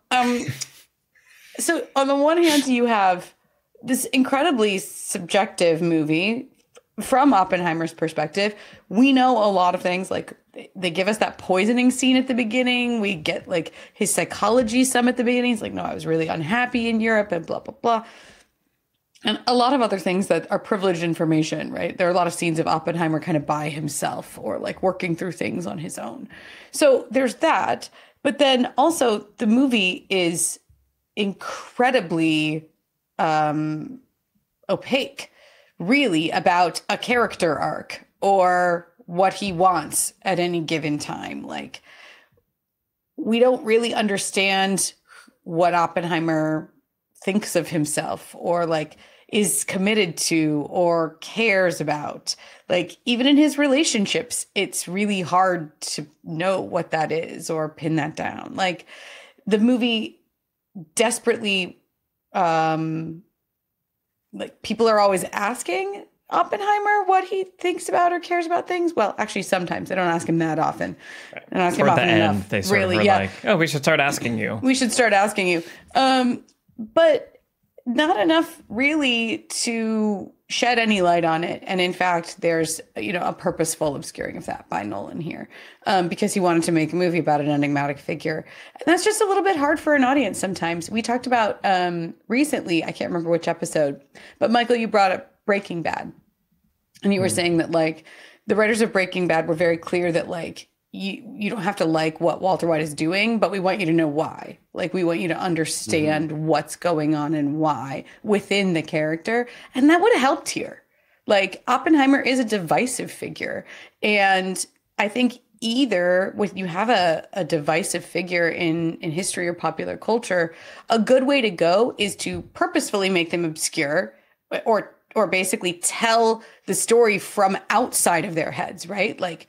So on the one hand, you have this incredibly subjective movie from Oppenheimer's perspective. We know a lot of things, like they give us that poisoning scene at the beginning. We get like his psychology sum at the beginning. He's like, no, I was really unhappy in Europe and blah, blah, blah. And a lot of other things that are privileged information, right? There are a lot of scenes of Oppenheimer kind of by himself or like working through things on his own. So there's that. But then also the movie is incredibly opaque, really, about a character arc or what he wants at any given time. Like, we don't really understand what Oppenheimer thinks of himself or like is committed to or cares about. Like, even in his relationships, it's really hard to know what that is or pin that down. Like, the movie desperately, like, people are always asking Oppenheimer what he thinks about or cares about things. Well, actually, sometimes they don't ask him that often. They don't ask him often enough. They sort of were like, oh, we should start asking you. We should start asking you. But not enough really to shed any light on it. And in fact, there's, a purposeful obscuring of that by Nolan here, because he wanted to make a movie about an enigmatic figure. And that's just a little bit hard for an audience sometimes. We talked about recently, I can't remember which episode, but Michael, you brought up Breaking Bad. And you were saying that like the writers of Breaking Bad were very clear that like you don't have to like what Walter White is doing, but we want you to know why. Like we want you to understand what's going on and why within the character. And that would have helped here. Like Oppenheimer is a divisive figure. And I think either when you have a divisive figure in history or popular culture, a good way to go is to purposefully make them obscure or basically tell the story from outside of their heads, right? Like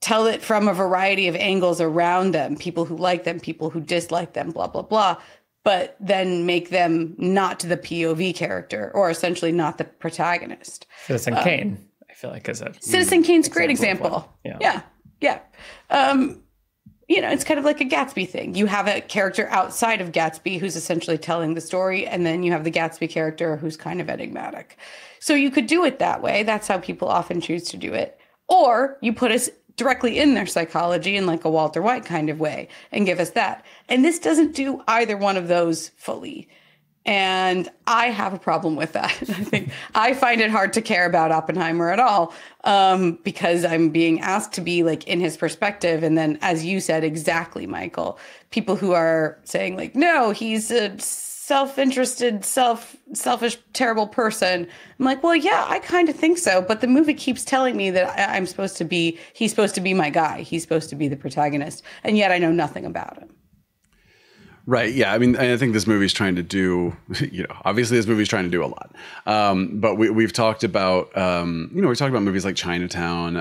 tell it from a variety of angles around them, people who like them, people who dislike them, blah, blah, blah, but then make them not the POV character or essentially not the protagonist. Citizen Kane, I feel like, is a Citizen Kane's a great example. Yeah. It's kind of like a Gatsby thing. You have a character outside of Gatsby who's essentially telling the story, and then you have the Gatsby character who's kind of enigmatic. So you could do it that way. That's how people often choose to do it. Or you put us directly in their psychology in like a Walter White kind of way and give us that. And this doesn't do either one of those fully. And I have a problem with that. I think I find it hard to care about Oppenheimer at all, because I'm being asked to be like in his perspective. And then, as you said, exactly, Michael, people who are saying like, no, he's a self-interested, selfish, terrible person. I'm like, well, yeah, I kind of think so. But the movie keeps telling me that he's supposed to be my guy. He's supposed to be the protagonist. And yet I know nothing about him. Right. Yeah. I mean, I think this movie's trying to do, obviously this movie's trying to do a lot. But we've talked about, we talked about movies like Chinatown,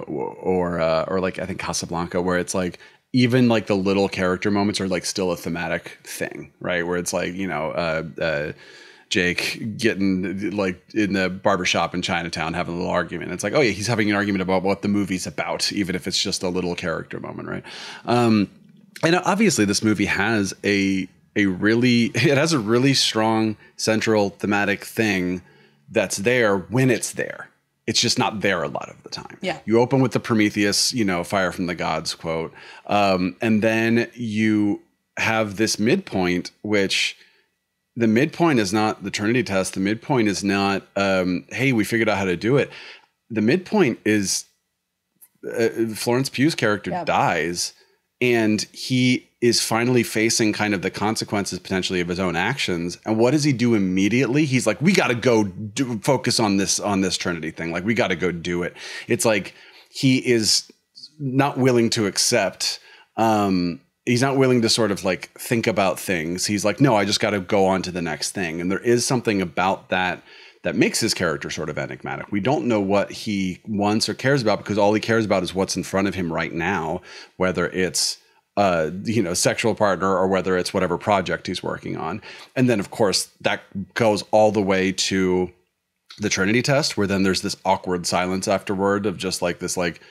or like, I think Casablanca, where it's like, even like the little character moments are like still a thematic thing, right? Where it's like, Jake getting like in the barbershop in Chinatown having a little argument. It's like, oh yeah, he's having an argument about what the movie's about, even if it's just a little character moment, right? And obviously this movie has a really strong central thematic thing that's there when it's there. It's just not there a lot of the time. Yeah. You open with the Prometheus, fire from the gods quote. And then you have this midpoint, which the midpoint is not the Trinity test. The midpoint is not, hey, we figured out how to do it. The midpoint is Florence Pugh's character dies, and he is finally facing kind of the consequences potentially of his own actions. And what does he do immediately? He's like, we got to go focus on this Trinity thing. Like, we got to go do it. It's like he is not willing to accept. He's not willing to sort of like think about things. He's like, no, I just got to go on to the next thing. And there is something about that makes his character sort of enigmatic. We don't know what he wants or cares about, because all he cares about is what's in front of him right now, whether it's sexual partner or whether it's whatever project he's working on. And then of course that goes all the way to the Trinity test, where then there's this awkward silence afterward of just like this, like,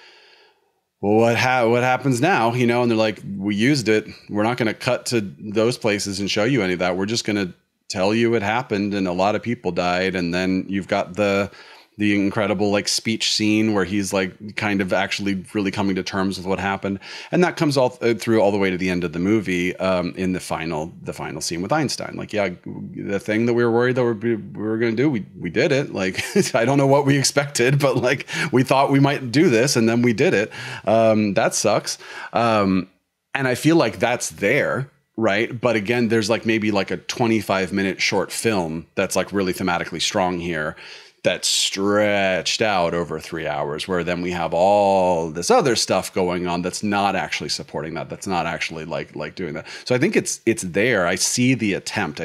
well, what happens now? And they're like, we used it. We're not going to cut to those places and show you any of that. We're just going to tell you it happened and a lot of people died. And then you've got the incredible like speech scene where he's like kind of actually really coming to terms with what happened. And that comes all through all the way to the end of the movie, in the final scene with Einstein. Like, yeah, the thing that we were worried that we were going to do, we did it. Like, I don't know what we expected, but like we thought we might do this and then we did it. That sucks. And I feel like that's there. Right. But again, there's like maybe like a 25-minute short film that's like really thematically strong here, that's stretched out over 3 hours, where then we have all this other stuff going on that's not actually supporting that. That's not actually like doing that. So I think it's there. I see the attempt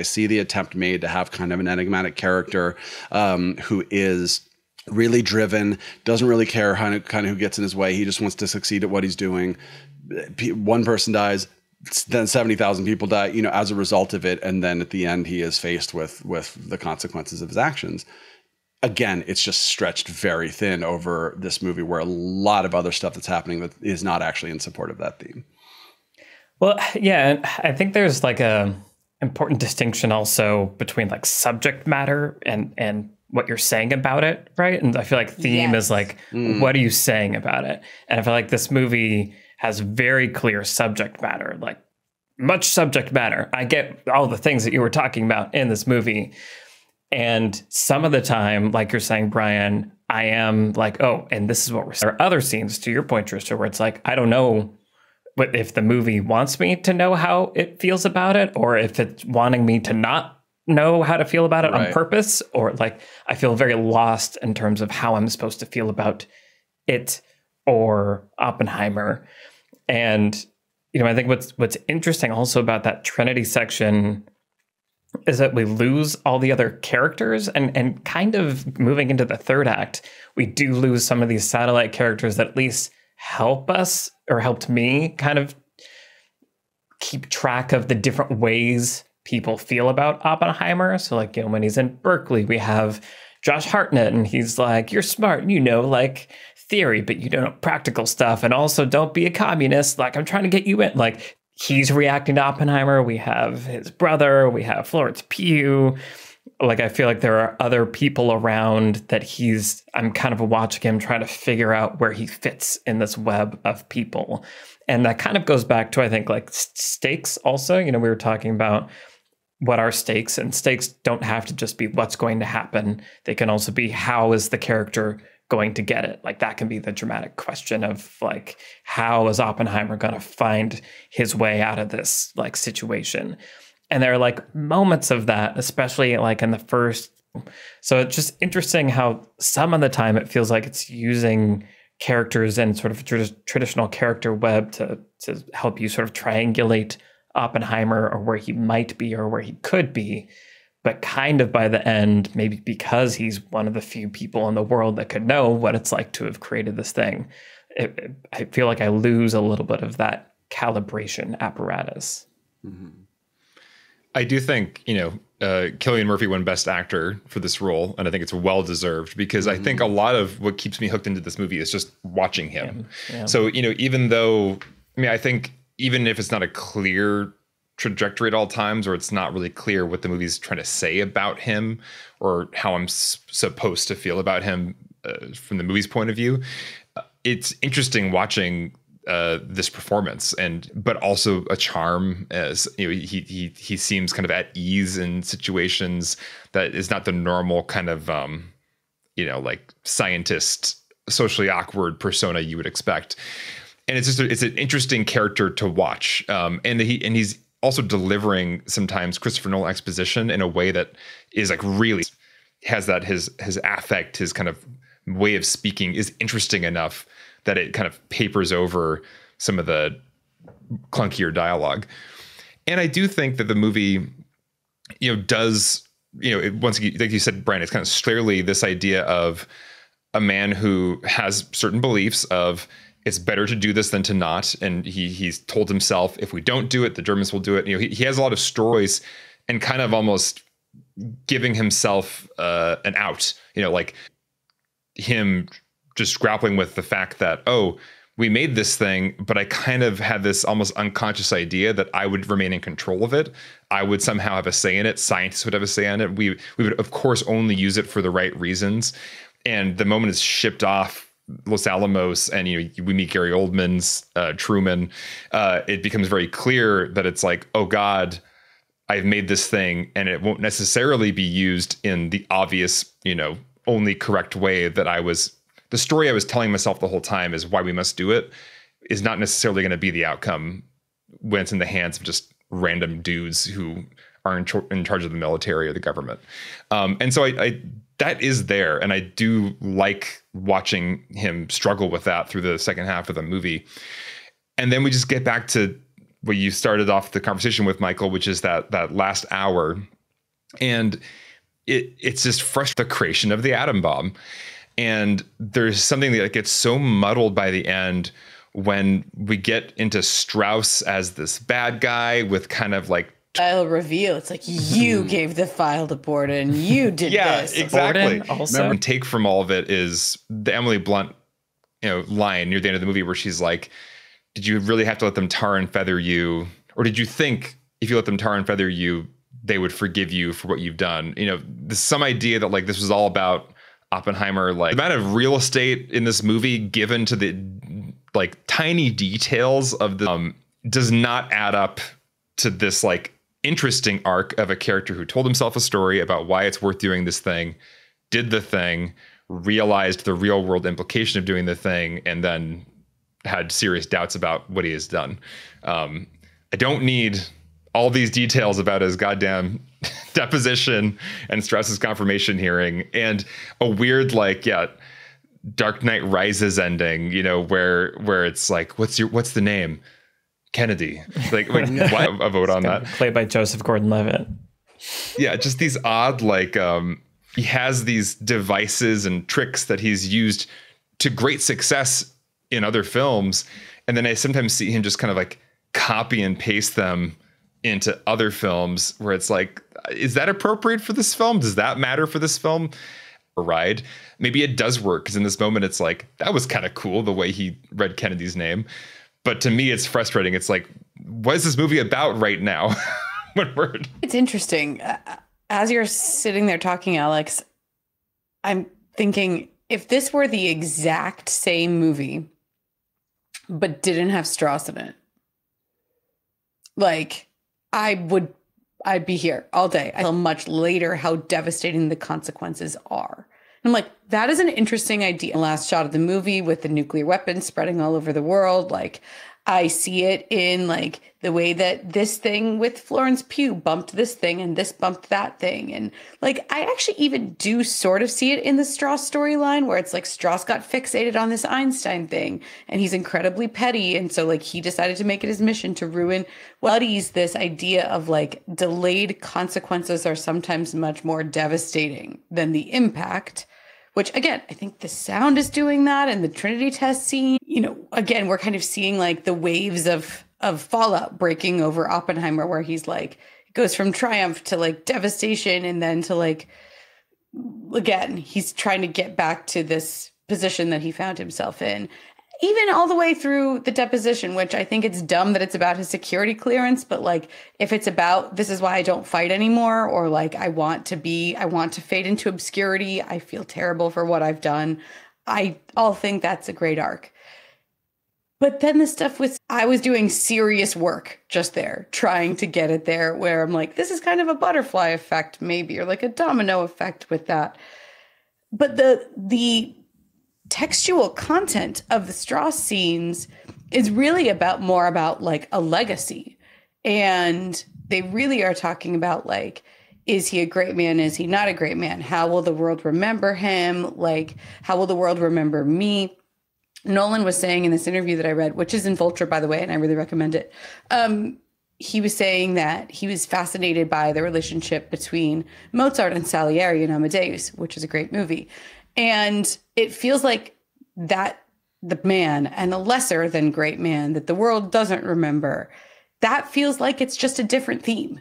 made to have kind of an enigmatic character who is really driven, doesn't really care kind of who gets in his way. He just wants to succeed at what he's doing. One person dies, then 70,000 people die, as a result of it. And then at the end, he is faced with the consequences of his actions. Again, it's just stretched very thin over this movie, where a lot of other stuff that's happening that is not actually in support of that theme. Well, yeah, and I think there's like a important distinction also between like subject matter and what you're saying about it, right? And I feel like theme is like, what are you saying about it? And I feel like this movie has very clear subject matter, like much subject matter. I get all the things that you were talking about in this movie. And some of the time, like you're saying, Brian, I am like, oh, and this is what we're saying. There are other scenes, to your point, Trista, where it's like, I don't know what if the movie wants me to know how it feels about it, or if it's wanting me to not know how to feel about it on purpose, or like I feel very lost in terms of how I'm supposed to feel about it or Oppenheimer. And, you know, I think what's interesting also about that Trinity section is that we lose all the other characters, and kind of moving into the third act, we do lose some of these satellite characters that at least help us, or helped me kind of keep track of the different ways people feel about Oppenheimer. So like, you know, when he's in Berkeley, we have Josh Hartnett, and he's like, you're smart, you know, like theory, but you don't know practical stuff. And also don't be a communist. Like, I'm trying to get you in. Like, he's reacting to Oppenheimer. We have his brother. We have Florence Pugh. Like, I feel like there are other people around that I'm kind of watching him trying to figure out where he fits in this web of people. And that kind of goes back to, I think, like stakes also. You know, we were talking about what are stakes, and stakes don't have to just be what's going to happen. They can also be, how is the character going to get it? Like, that can be the dramatic question of like, how is Oppenheimer going to find his way out of this like situation? And there are like moments of that, especially like in the first. So it's just interesting how some of the time it feels like it's using characters and sort of traditional character web to help you sort of triangulate Oppenheimer, or where he might be or where he could be. But kind of by the end, maybe because he's one of the few people in the world that could know what it's like to have created this thing, I feel like I lose a little bit of that calibration apparatus. Mm-hmm. I do think, you know, Cillian Murphy won Best Actor for this role, and I think it's well deserved, because I think a lot of what keeps me hooked into this movie is just watching him. Yeah. So, you know, even though, I mean, I think even if it's not a clear trajectory at all times, or it's not really clear what the movie's trying to say about him, or how I'm supposed to feel about him from the movie's point of view, it's interesting watching this performance, but also a charm, as you know, he seems kind of at ease in situations that is not the normal kind of you know, like scientist, socially awkward persona you would expect. And it's just it's an interesting character to watch, and he's also delivering sometimes Christopher Nolan exposition in a way that is like really has that his affect, his kind of way of speaking is interesting enough that it kind of papers over some of the clunkier dialogue. And I do think that the movie, you know, does, you know, once again, like you said, Brian, it's kind of clearly this idea of a man who has certain beliefs of it's better to do this than to not. And he's told himself, if we don't do it, the Germans will do it. You know, he has a lot of stories and kind of almost giving himself an out, you know, like him just grappling with the fact that, oh, we made this thing, but I kind of had this almost unconscious idea that I would remain in control of it. I would somehow have a say in it. Scientists would have a say in it. We would, of course, only use it for the right reasons. And the moment it's shipped off Los Alamos, and you know, we meet Gary Oldman's Truman, it becomes very clear that it's like, oh God, I've made this thing, and it won't necessarily be used in the obvious, you know, only correct way that the story I was telling myself the whole time is why we must do it, is not necessarily going to be the outcome when it's in the hands of just random dudes who are in charge of the military or the government. And so I that is there. And I do like watching him struggle with that through the second half of the movie. And then we just get back to what you started off the conversation with, Michael, which is that last hour. And it's just fresh, the creation of the atom bomb. And there's something that gets so muddled by the end when we get into Strauss as this bad guy with kind of like I'll reveal. It's like, you gave the file to Borden. You did this. Yeah, exactly. Borden also. And take from all of it is the Emily Blunt, you know, line near the end of the movie where she's like, did you really have to let them tar and feather you? Or did you think if you let them tar and feather you, they would forgive you for what you've done? You know, some idea that like this was all about Oppenheimer, like the amount of real estate in this movie given to the like tiny details of the does not add up to this like interesting arc of a character who told himself a story about why it's worth doing this thing, did the thing, realized the real world implication of doing the thing, and then had serious doubts about what he has done. I don't need all these details about his goddamn deposition and Strauss's confirmation hearing and a weird, like, Dark Knight Rises ending, you know, where it's like, what's the name? Kennedy. Like what, a vote on that. Played by Joseph Gordon-Levitt. Yeah, just these odd, like, he has these devices and tricks that he's used to great success in other films. And then I sometimes see him just kind of like copy and paste them into other films where it's like, is that appropriate for this film? Does that matter for this film? A ride. Maybe it does work, because in this moment it's like, that was kind of cool the way he read Kennedy's name. But to me, it's frustrating. It's like, what is this movie about right now? It's interesting. As you're sitting there talking, Alex, I'm thinking, if this were the exact same movie, but didn't have Strauss in it, like, I'd be here all day. I feel much later how devastating the consequences are. I'm like, that is an interesting idea. Last shot of the movie with the nuclear weapons spreading all over the world. Like, I see it in like the way that this thing with Florence Pugh bumped this thing and this bumped that thing. And like, I actually even do sort of see it in the Strauss storyline, where it's like Strauss got fixated on this Einstein thing and he's incredibly petty. And so like he decided to make it his mission to ruin Buddy's, this idea of like delayed consequences are sometimes much more devastating than the impact. Which, again, I think the sound is doing that, and the Trinity test scene, you know, again, we're kind of seeing like the waves of fallout breaking over Oppenheimer, where he's like, it goes from triumph to like devastation, and then to like, again, he's trying to get back to this position that he found himself in. Even all the way through the deposition, which I think it's dumb that it's about his security clearance, but like, if it's about, this is why I don't fight anymore, or like, I want to fade into obscurity, I feel terrible for what I've done, I all think that's a great arc. But then the stuff with, I was doing serious work just there, trying to get it there, where I'm like, this is kind of a butterfly effect maybe, or like a domino effect with that. But the textual content of the Strauss scenes is really more about like a legacy. And they really are talking about like, is he a great man? Is he not a great man? How will the world remember him? Like, how will the world remember me? Nolan was saying in this interview that I read, which is in Vulture, by the way, and I really recommend it. He was saying that he was fascinated by the relationship between Mozart and Salieri in Amadeus, which is a great movie. And it feels like that the man and a lesser than great man that the world doesn't remember, that feels like it's just a different theme.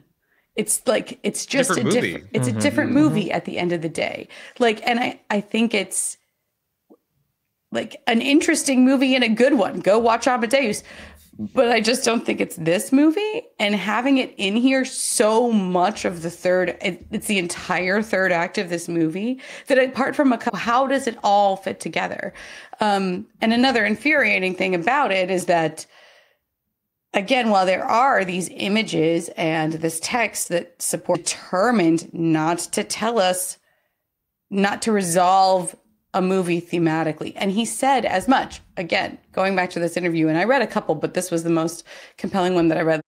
It's like, it's just a different movie at the end of the day. Like, and I think it's like an interesting movie and a good one. Go watch Amadeus. But I just don't think it's this movie. And having it in here so much of the it's the entire third act of this movie, that apart from how does it all fit together? And another infuriating thing about it is that, again, while there are these images and this text that support, determined not to tell us, not to resolve a movie thematically. And he said as much, again, going back to this interview, and I read a couple, but this was the most compelling one that I read.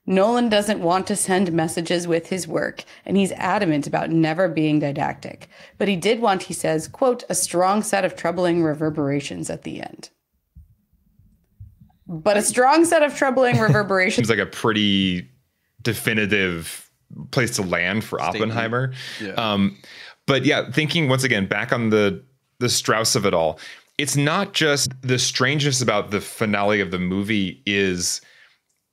Nolan doesn't want to send messages with his work, and he's adamant about never being didactic. But he did want, he says, quote, a strong set of troubling reverberations at the end. But a strong set of troubling reverberations. Seems like a pretty definitive place to land for Oppenheimer. Yeah. But yeah, thinking once again, back on the Strauss of it all, it's not just the strangeness about the finale of the movie is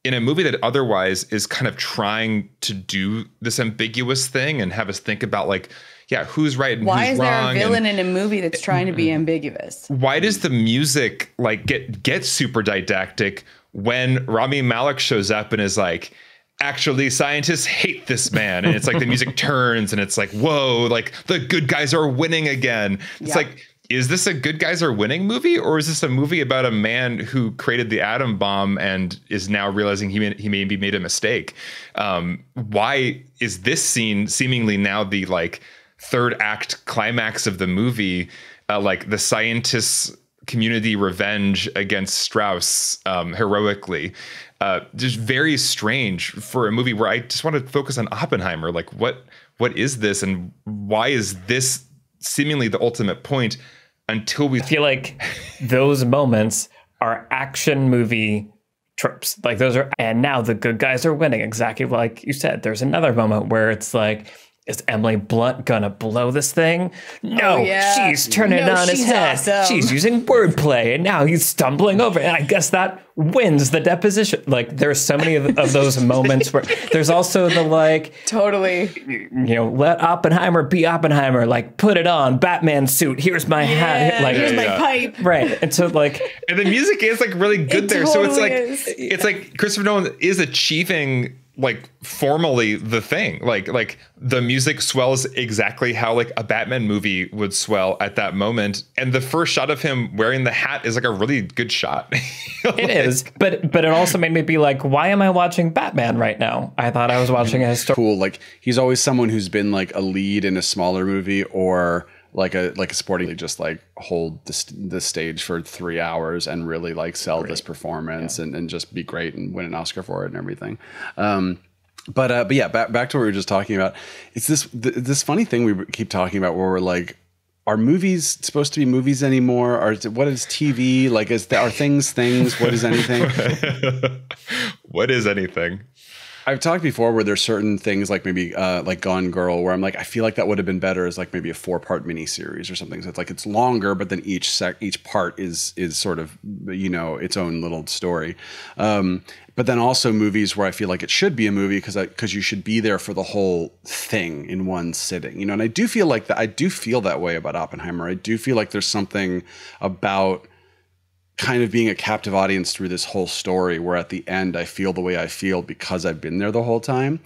in a movie that otherwise is kind of trying to do this ambiguous thing and have us think about like, yeah, who's right and why who's is there wrong, a villain in a movie that's trying to be ambiguous? Why does the music like get super didactic when Rami Malek shows up and is like, actually scientists hate this man, and it's like the music turns and it's like, whoa, like the good guys are winning again. It's like, is this a good guys are winning movie, or is this a movie about a man who created the atom bomb and is now realizing he maybe made a mistake? Why is this scene seemingly now the like third act climax of the movie, like the scientists' community revenge against Strauss heroically? Just very strange for a movie where I just want to focus on Oppenheimer. Like, what is this, and why is this seemingly the ultimate point? Until we feel like those moments are action movie tropes. Like those are, and now the good guys are winning. Exactly like you said. There's another moment where it's like, is Emily Blunt gonna blow this thing? No, she's turning it on his head. Awesome. She's using wordplay, and now he's stumbling over. And I guess that wins the deposition. Like, there's so many of those moments where there's also the like, totally, let Oppenheimer be Oppenheimer. Like, put it on, Batman suit. Here's my hat. Like, here's my pipe. Right, and so like, and the music is like really good there. Totally so is. It's like Christopher Nolan is achieving like formally the thing, like the music swells exactly how like a Batman movie would swell at that moment, and the first shot of him wearing the hat is like a really good shot. It is, but it also made me be like, why am I watching Batman right now? I thought I was watching a historical. Cool, like he's always someone who's been like a lead in a smaller movie, or like a sporting, just like hold the stage for 3 hours and really like sell this performance and just be great and win an Oscar for it and everything. But yeah, back to what we were just talking about. It's this funny thing we keep talking about where we're like, are movies supposed to be movies anymore? Or what is TV? Like, are things? What is anything? What is anything? I've talked before where there's certain things like maybe like Gone Girl, where I'm like, I feel like that would have been better as like maybe a 4-part miniseries or something. So it's like it's longer, but then each part is sort of its own little story. But then also movies where I feel like it should be a movie because you should be there for the whole thing in one sitting. And I do feel like that. I do feel that way about Oppenheimer. I do feel like there's something about kind of being a captive audience through this whole story where at the end I feel the way I feel because I've been there the whole time.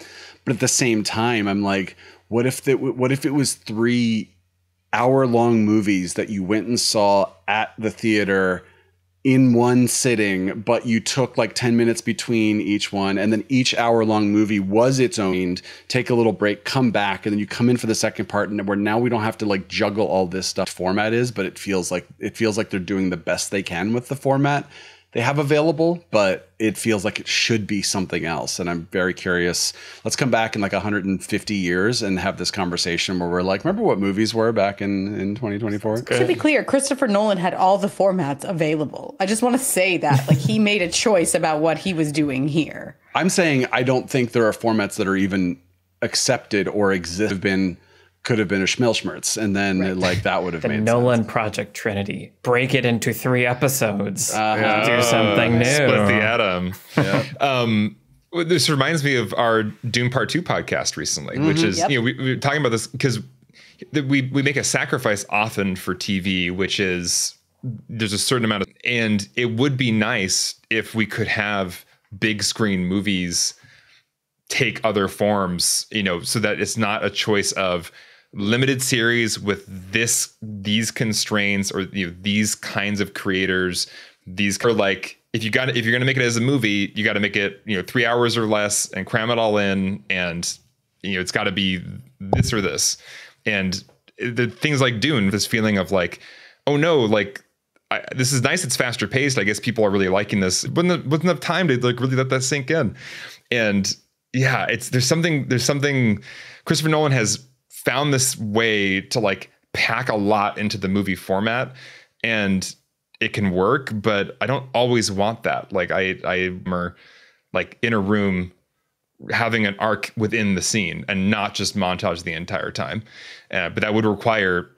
But at the same time, I'm like, what if it was 3 hour-long movies that you went and saw at the theater in one sitting, but you took like 10 minutes between each one, and then each hour-long movie was its own, take a little break, come back, and then you come in for the second part, and where now we don't have to like juggle all this stuff format is, but it feels like they're doing the best they can with the format they have available, but it feels like it should be something else. And I'm very curious. Let's come back in like 150 years and have this conversation where we're like, remember what movies were back in 2024? To be clear, Christopher Nolan had all the formats available. I just want to say that, like, he made a choice about what he was doing here. I'm saying I don't think there are formats that are even accepted or could have been a Schmelschmerz, and then like that would have made Nolan sense. Project Trinity. Break it into 3 episodes. Do something new. Split the atom. Yeah. This reminds me of our Dune Part 2 podcast recently, which is, we were talking about this because we make a sacrifice often for TV, which is there's a certain amount of, and it would be nice if we could have big screen movies take other forms, so that it's not a choice of limited series with these constraints or these kinds of creators. These are like, if you're gonna make it as a movie, you got to make it 3 hours or less and cram it all in, and it's got to be this or this. And the things like Dune, this feeling of like, oh no, like this is nice, it's faster paced, I guess people are really liking this. Wasn't enough time to like really let that sink in. And yeah, there's something Christopher Nolan has found this way to like pack a lot into the movie format, and it can work, but I don't always want that. Like I'm like in a room having an arc within the scene and not just montage the entire time. But that would require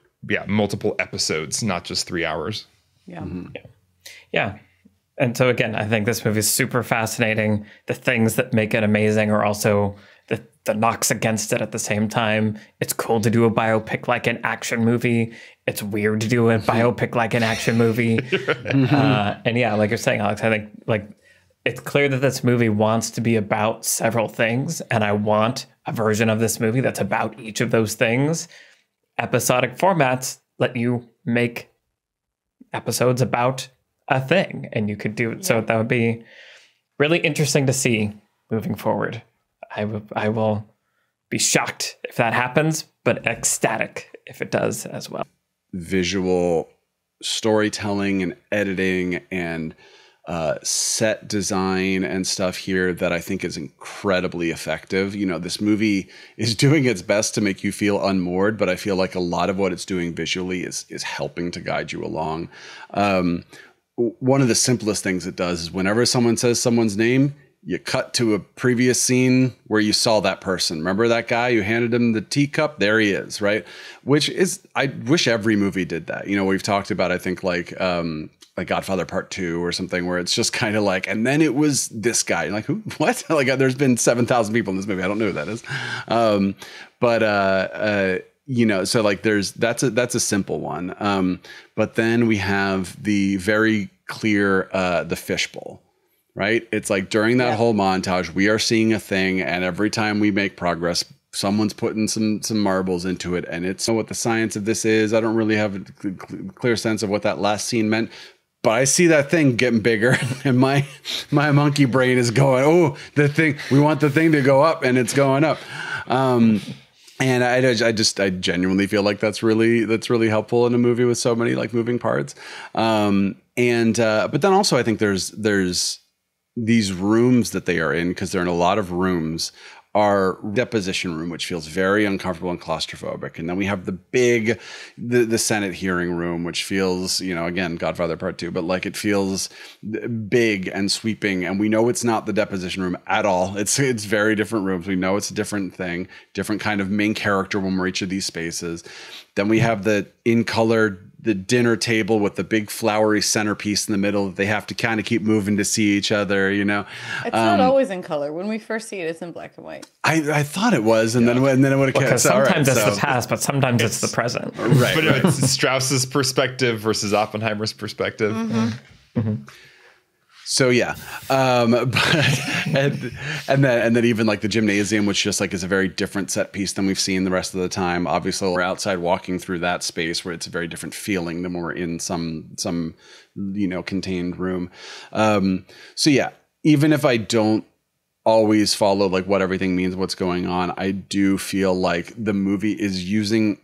multiple episodes, not just 3 hours. Yeah. And so again, I think this movie is super fascinating. The things that make it amazing are also the knocks against it at the same time. It's cool to do a biopic like an action movie. It's weird to do a biopic like an action movie. And yeah, like you're saying, Alex, I think like it's clear that this movie wants to be about several things, and I want a version of this movie that's about each of those things. Episodic formats let you make episodes about a thing, and you could do it. So that would be really interesting to see moving forward. I will be shocked if that happens, but ecstatic if it does as well. Visual storytelling and editing and set design and stuff here that I think is incredibly effective. You know, this movie is doing its best to make you feel unmoored, but I feel like a lot of what it's doing visually is helping to guide you along. One of the simplest things it does is whenever someone says someone's name, you cut to a previous scene where you saw that person. Remember that guy? You handed him the teacup? There he is, right? Which is, I wish every movie did that. You know, we've talked about, I think, like Godfather Part 2 or something, where it's just kind of like, and then it was this guy. You're like, who? What? Like, there's been 7,000 people in this movie. I don't know who that is. You know, so like that's a simple one. But then we have the very clear, the fishbowl. Right? It's like during that whole montage, we are seeing a thing, and every time we make progress, someone's putting some marbles into it, and it's what the science of this is. I don't really have a clear sense of what that last scene meant, but I see that thing getting bigger, and my monkey brain is going, oh, the thing, we want the thing to go up, and it's going up. And I genuinely feel like that's really helpful in a movie with so many like moving parts. But then also I think there's these rooms that they are in, because they're in a lot of rooms, are deposition room, which feels very uncomfortable and claustrophobic. And then we have the Senate hearing room, which feels, you know, again, Godfather Part 2, but like it feels big and sweeping. And we know it's not the deposition room at all. It's very different rooms. We know it's a different thing, different kind of main character when we're each of these spaces. Then we have the in color, the dinner table with the big flowery centerpiece in the middle that they have to kind of keep moving to see each other, you know. It's not always in color. When we first see it, it's in black and white. I thought it was, and then it would have kept. Because sometimes it's the past, but sometimes it's the present. Right. But it's Strauss's perspective versus Oppenheimer's perspective. Mm-hmm. Mm-hmm. So yeah, and then even like the gymnasium, which just like is a very different set piece than we've seen the rest of the time. Obviously, we're outside walking through that space where it's a very different feeling than when we're in some you know contained room. So yeah, even if I don't always follow like what everything means, what's going on, I do feel like the movie is using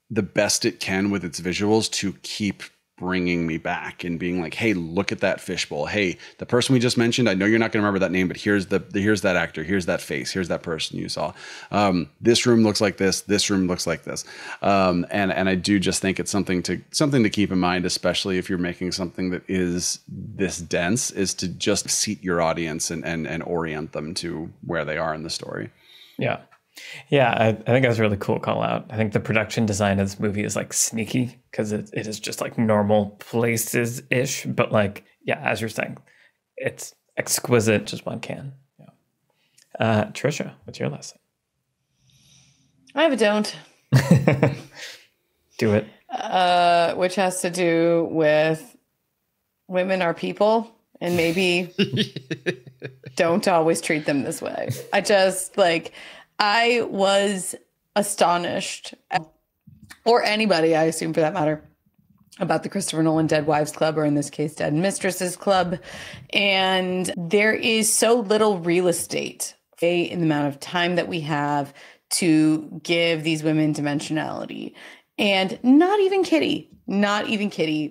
the best it can with its visuals to keep bringing me back and being like, hey, look at that fishbowl. Hey, the person we just mentioned, I know you're not going to remember that name, but here's that actor, here's that face, here's that person you saw. This room looks like this room looks like this. And I do just think it's something to keep in mind, especially if you're making something that is this dense, is to just seat your audience and orient them to where they are in the story. Yeah. Yeah, I think that's a really cool call out. I think the production design of this movie is like sneaky because it is just like normal places-ish. But like, yeah, as you're saying, it's exquisite, just one can. Yeah. Trisha, what's your lesson? I have a don't. Do it. Which has to do with women are people and maybe don't always treat them this way. I was astonished, or anybody, I assume for that matter, about the Christopher Nolan Dead Wives Club, or in this case, Dead Mistresses Club. And there is so little real estate in the amount of time that we have to give these women dimensionality. And not even Kitty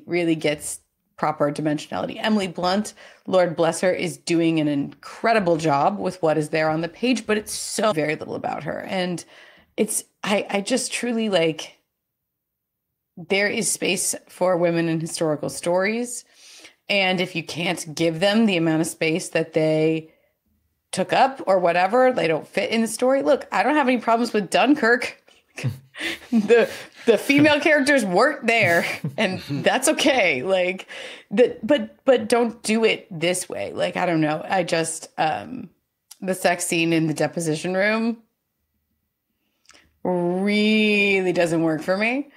really gets proper dimensionality. Emily Blunt, Lord bless her, is doing an incredible job with what is there on the page, but it's so very little about her. And I just truly like, there is space for women in historical stories. And if you can't give them the amount of space that they took up or whatever, they don't fit in the story. Look, I don't have any problems with Dunkirk. The female characters weren't there, and that's okay. Like but don't do it this way. Like, I don't know. I just the sex scene in the deposition room really doesn't work for me.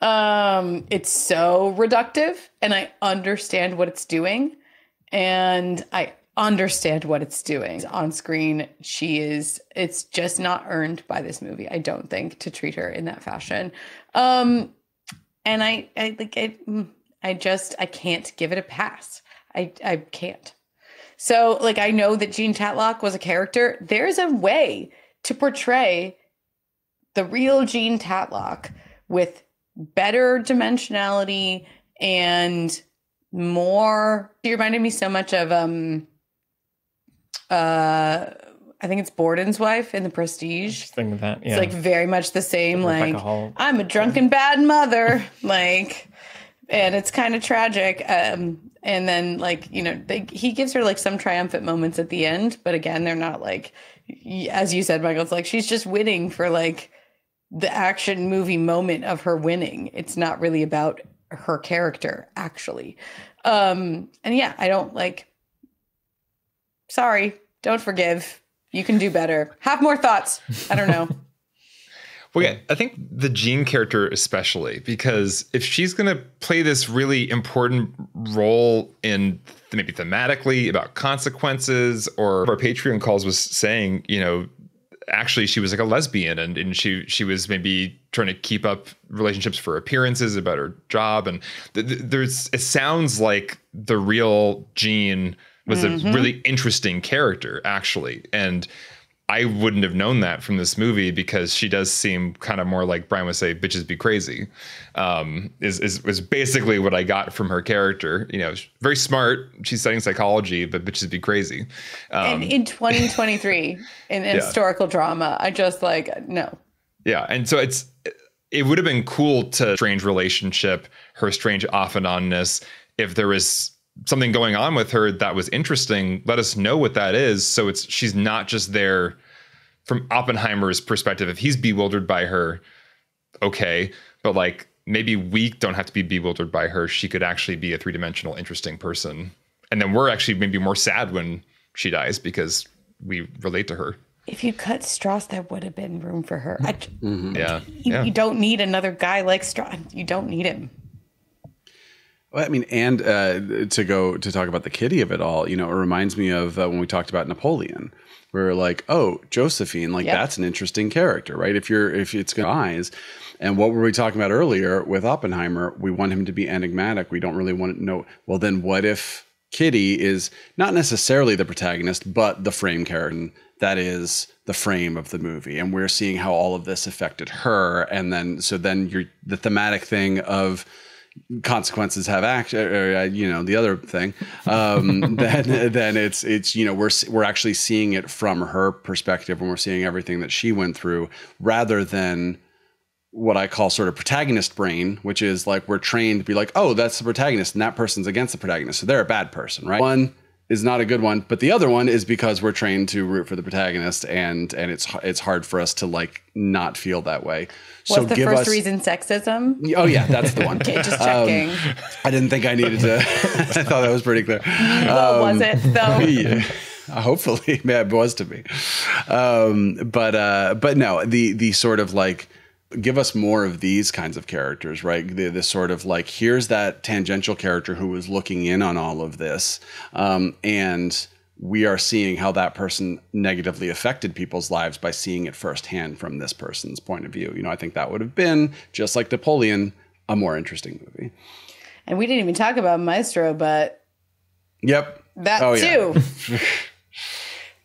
It's so reductive, and I understand what it's doing, and I understand what it's doing. On screen, it's just not earned by this movie, I don't think, to treat her in that fashion. And I can't give it a pass. I can't. So, like, I know that Jean Tatlock was a character. There's a way to portray the real Jean Tatlock with better dimensionality and more. She reminded me so much of I think it's Borden's wife in The Prestige. Think of that. Yeah. It's like very much the same. Rebecca Like, Hall. I'm a drunken bad mother. Like, and it's kind of tragic. And then, like, you know, he gives her like some triumphant moments at the end, but again, they're not like, as you said, Michael, it's like she's just winning for like the action movie moment of her winning. It's not really about her character, actually. And yeah, I don't like. Sorry, don't forgive. You can do better. Have more thoughts. I don't know. Well, yeah, I think the Jean character especially, because if she's going to play this really important role in maybe thematically about consequences, or our Patreon calls was saying, you know, actually she was like a lesbian and she was maybe trying to keep up relationships for appearances about her job. And it sounds like the real Jean was a really interesting character, actually. And I wouldn't have known that from this movie, because she does seem kind of more like Brian would say, bitches be crazy, is basically what I got from her character. You know, very smart. She's studying psychology, but bitches be crazy. And in 2023, in historical drama, I just like, no. Yeah. And so it would have been cool to strange relationship, her strange off and onness. If there was something going on with her that was interesting, let us know what that is. So she's not just there from Oppenheimer's perspective. If he's bewildered by her, okay, but like maybe we don't have to be bewildered by her. She could actually be a three-dimensional, interesting person. And then we're actually maybe more sad when she dies because we relate to her. If you cut Strauss, there would have been room for her. You don't need another guy like Strauss. You don't need him. Well, I mean, and to talk about the kitty of it all, you know, it reminds me of when we talked about Napoleon, where we're like, oh, Josephine, like that's an interesting character, right? If it's going to eyes. And what were we talking about earlier with Oppenheimer? We want him to be enigmatic. We don't really want to know. Well, then what if Kitty is not necessarily the protagonist, but the frame character that is the frame of the movie, and we're seeing how all of this affected her, and then you're the thematic thing of consequences have action, or you know, the other thing, then it's you know, we're actually seeing it from her perspective, and we're seeing everything that she went through, rather than what I call sort of protagonist brain, which is like we're trained to be like, oh, that's the protagonist and that person's against the protagonist, so they're a bad person, right? One is not a good one, but the other one is because we're trained to root for the protagonist, and it's hard for us to like not feel that way. What's the first reason? Sexism? Oh yeah, that's the one. Okay, just checking. I didn't think I needed to. I thought that was pretty clear. Well, was it though? Yeah, hopefully, it was to me. But no, the sort of like, give us more of these kinds of characters, right? The sort of like, here's that tangential character who was looking in on all of this, and we are seeing how that person negatively affected people's lives by seeing it firsthand from this person's point of view. You know, I think that would have been, just like Napoleon, a more interesting movie. And we didn't even talk about Maestro, but yep, that too.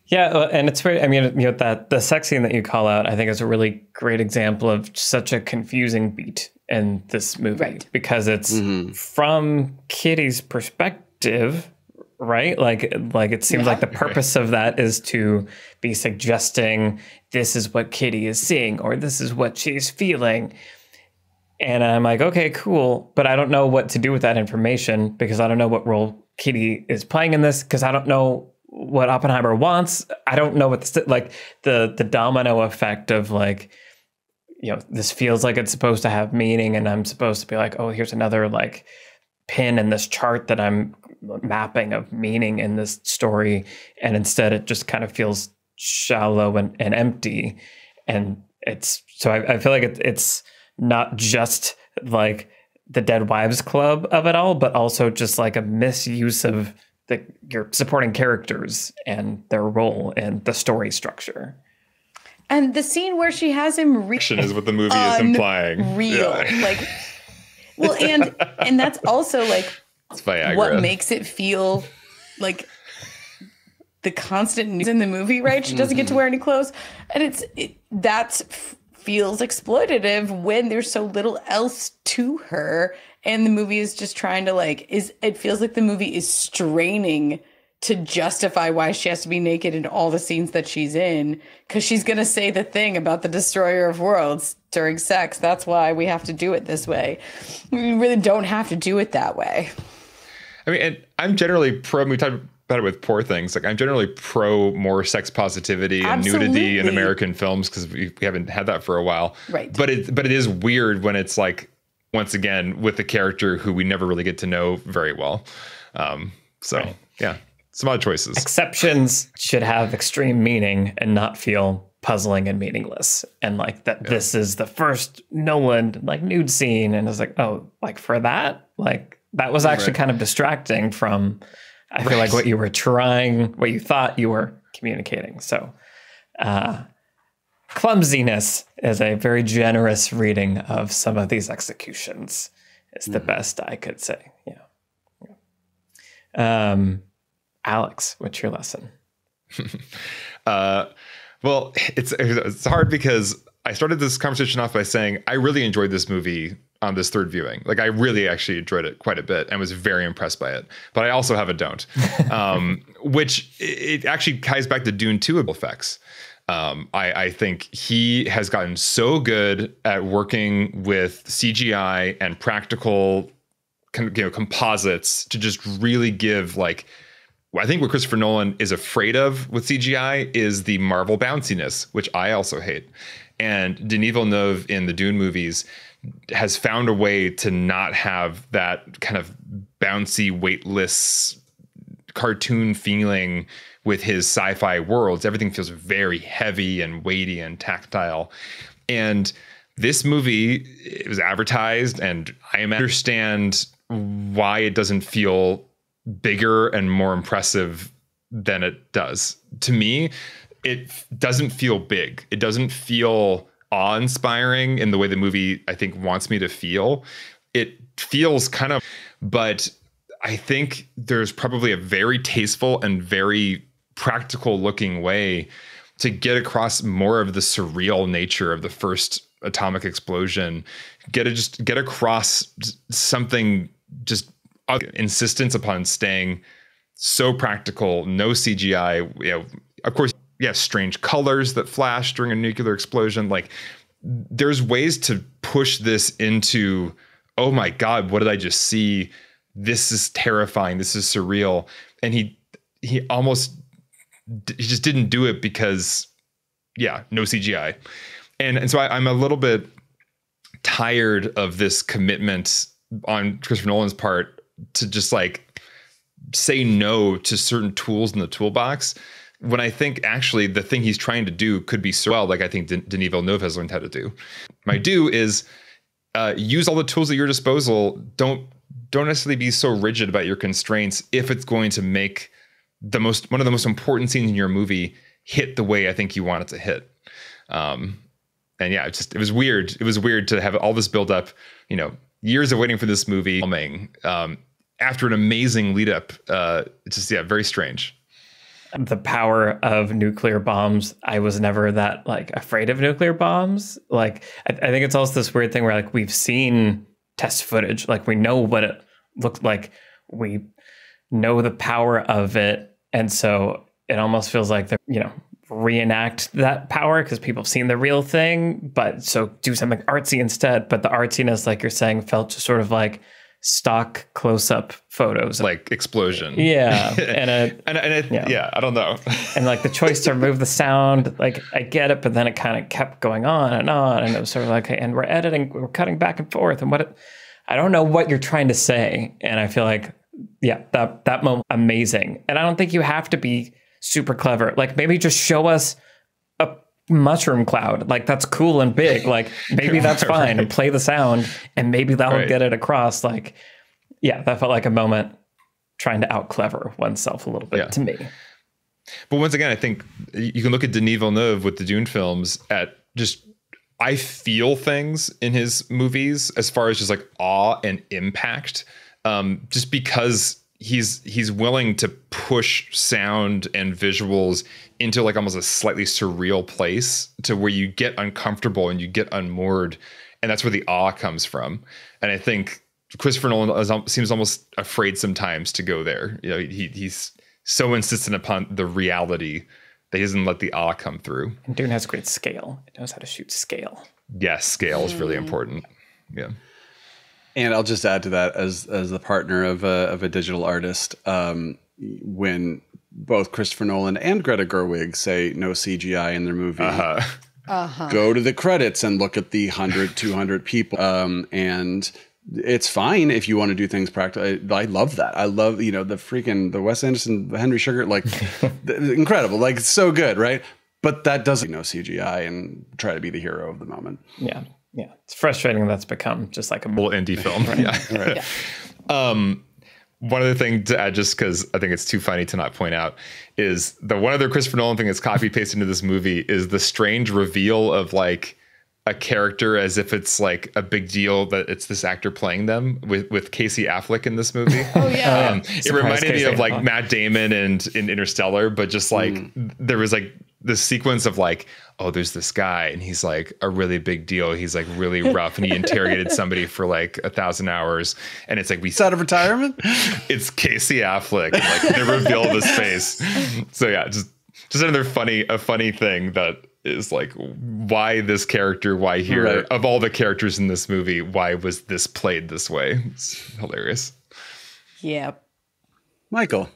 Yeah, and it's very, I mean, you know, that the sex scene that you call out, I think is a really great example of such a confusing beat in this movie, right? Because it's from Kitty's perspective, right? Like it seems like the purpose of that is to be suggesting this is what Kitty is seeing, or this is what she's feeling. And I'm like, okay, cool. But I don't know what to do with that information, because I don't know what role Kitty is playing in this, because I don't know what Oppenheimer wants. I don't know what the domino effect of like, you know, this feels like it's supposed to have meaning, and I'm supposed to be like, oh, here's another like pin in this chart that I'm mapping of meaning in this story, and instead it just kind of feels shallow and empty. And it's so I feel like it's not just like the Dead Wives Club of it all, but also just like a misuse of your supporting characters and their role and the story structure. And the scene where she has him Is what the movie is implying. Real. Like, well, and that's also like It's Viagra. what makes it feel like the constant news in the movie, right? She doesn't get to wear any clothes. And that feels exploitative when there's so little else to her. And the movie is just trying to it feels like the movie is straining to justify why she has to be naked in all the scenes that she's in, because she's going to say the thing about the destroyer of worlds during sex. That's why we have to do it this way. We really don't have to do it that way. I mean, and I'm generally pro, we talked about it with Poor Things. Like, I'm generally pro more sex positivity and nudity in American films, because we haven't had that for a while. Right. But it is weird when it's like, once again, with a character who we never really get to know very well. Yeah. Some odd choices. Exceptions should have extreme meaning and not feel puzzling and meaningless. And this is the first Nolan nude scene, and it's like, oh, for that, that was actually kind of distracting from, I feel like what you thought you were communicating. So, clumsiness is a very generous reading of some of these executions. It's the best I could say. Yeah. Alex, what's your lesson? Well, it's hard because I started this conversation off by saying I really enjoyed this movie on this third viewing. I really actually enjoyed it quite a bit and was very impressed by it. But I also have a don't, which it actually ties back to Dune 2 effects. I think he has gotten so good at working with CGI and practical composites to just really give I think what Christopher Nolan is afraid of with CGI is the Marvel bounciness, which I also hate. And Denis Villeneuve in the Dune movies has found a way to not have that kind of bouncy, weightless cartoon feeling with his sci-fi worlds. Everything feels very heavy and weighty and tactile. And this movie, it was advertised, and I understand why it doesn't feel bigger and more impressive than it does. To me, it doesn't feel big. It doesn't feel awe-inspiring in the way the movie, I think, wants me to feel. It feels kind of, but I think there's probably a very tasteful and very practical looking way to get across more of the surreal nature of the first atomic explosion. Get across something, just insistence upon staying so practical, no CGI. Of course, strange colors that flash during a nuclear explosion. There's ways to push this into, oh my God, what did I just see? This is terrifying. This is surreal. And he just didn't do it because, no CGI. And so I'm a little bit tired of this commitment on Christopher Nolan's part to just say no to certain tools in the toolbox, when I think actually the thing he's trying to do could be so well, I think Denis Villeneuve has learned how to do. My do is use all the tools at your disposal. Don't necessarily be so rigid about your constraints if it's going to make one of the most important scenes in your movie hit the way I think you want it to hit. It was weird. It was weird to have all this build up, years of waiting for this movie, after an amazing lead up. It's just, very strange. The power of nuclear bombs. I was never that afraid of nuclear bombs. I think it's also this weird thing where we've seen test footage. We know what it looked like. We know the power of it. And so it almost feels like they're, reenact that power because people have seen the real thing, but so do something artsy instead. But the artsiness, like you're saying, felt just sort of stock close-up photos, explosion. Yeah. I don't know. And the choice to remove the sound, I get it, but then it kind of kept going on, and it was sort of and we're cutting back and forth, and I don't know what you're trying to say. And I feel that moment, amazing. And I don't think you have to be super clever. Maybe just show us a mushroom cloud. That's cool and big. Maybe that's fine. Right. And play the sound, and maybe that'll get it across. That felt like a moment trying to out clever oneself a little bit to me. But once again, I think you can look at Denis Villeneuve with the Dune films at just, I feel things in his movies as far as just like awe and impact, just because he's willing to push sound and visuals into like almost a slightly surreal place to where you get uncomfortable and you get unmoored. And that's where the awe comes from. And I think Christopher Nolan seems almost afraid sometimes to go there. You know, he's so insistent upon the reality that he doesn't let the awe come through. And Dune has great scale. It knows how to shoot scale. Yes, scale is really important. Yeah. And I'll just add to that as the partner of a digital artist, when both Christopher Nolan and Greta Gerwig say no CGI in their movie, go to the credits and look at the 100, 200 people. And it's fine if you want to do things practical. I love that. I love, the Wes Anderson, Henry Sugar, like incredible, like it's so good. Right. But that doesn't CGI and try to be the hero of the moment. Yeah. Yeah. It's frustrating that's become just like a little indie film. Right. Yeah. One other thing to add, just because I think it's too funny to not point out, is the one other Christopher Nolan thing that's copy pasted into this movie is the strange reveal of like a character as if it's like a big deal that it's this actor playing them with Casey Affleck in this movie. Oh yeah. It reminded me of like Matt Damon and in Interstellar, but just like there was like this sequence of like, oh, there's this guy and he's like a really big deal. He's like really rough and he interrogated somebody for like 1,000 hours. And it's like, Is out of retirement? It's Casey Affleck. And like the reveal of his face. So yeah, just another funny thing that is like, why this character, why here? Right. Of all the characters in this movie, why was this played this way? It's hilarious. Yeah. Michael.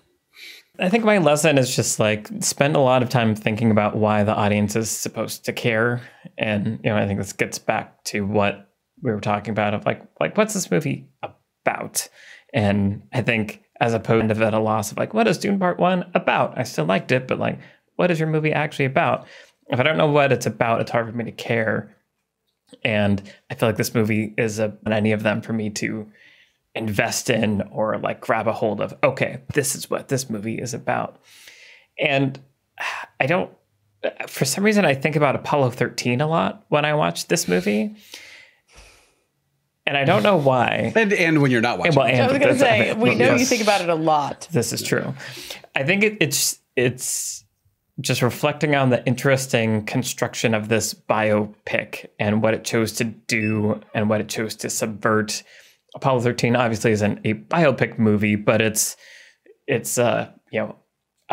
I think my lesson is just like spend a lot of time thinking about why the audience is supposed to care. And, I think this gets back to what we were talking about of like what's this movie about? And I think as opposed to at a loss of like, what is Dune Part 1 about? I still liked it, but like, what is your movie actually about? If I don't know what it's about, it's hard for me to care. And I feel like this movie is any of them for me to invest in or like grab a hold of. Okay, this is what this movie is about. And I don't, for some reason, I think about Apollo 13 a lot when I watch this movie. And I don't know why. And when you're not watching. I was going to say, we know you think about it a lot. This is true. I think it's just reflecting on the interesting construction of this biopic and what it chose to do and what it chose to subvert. Apollo 13 obviously isn't a biopic movie, but it's a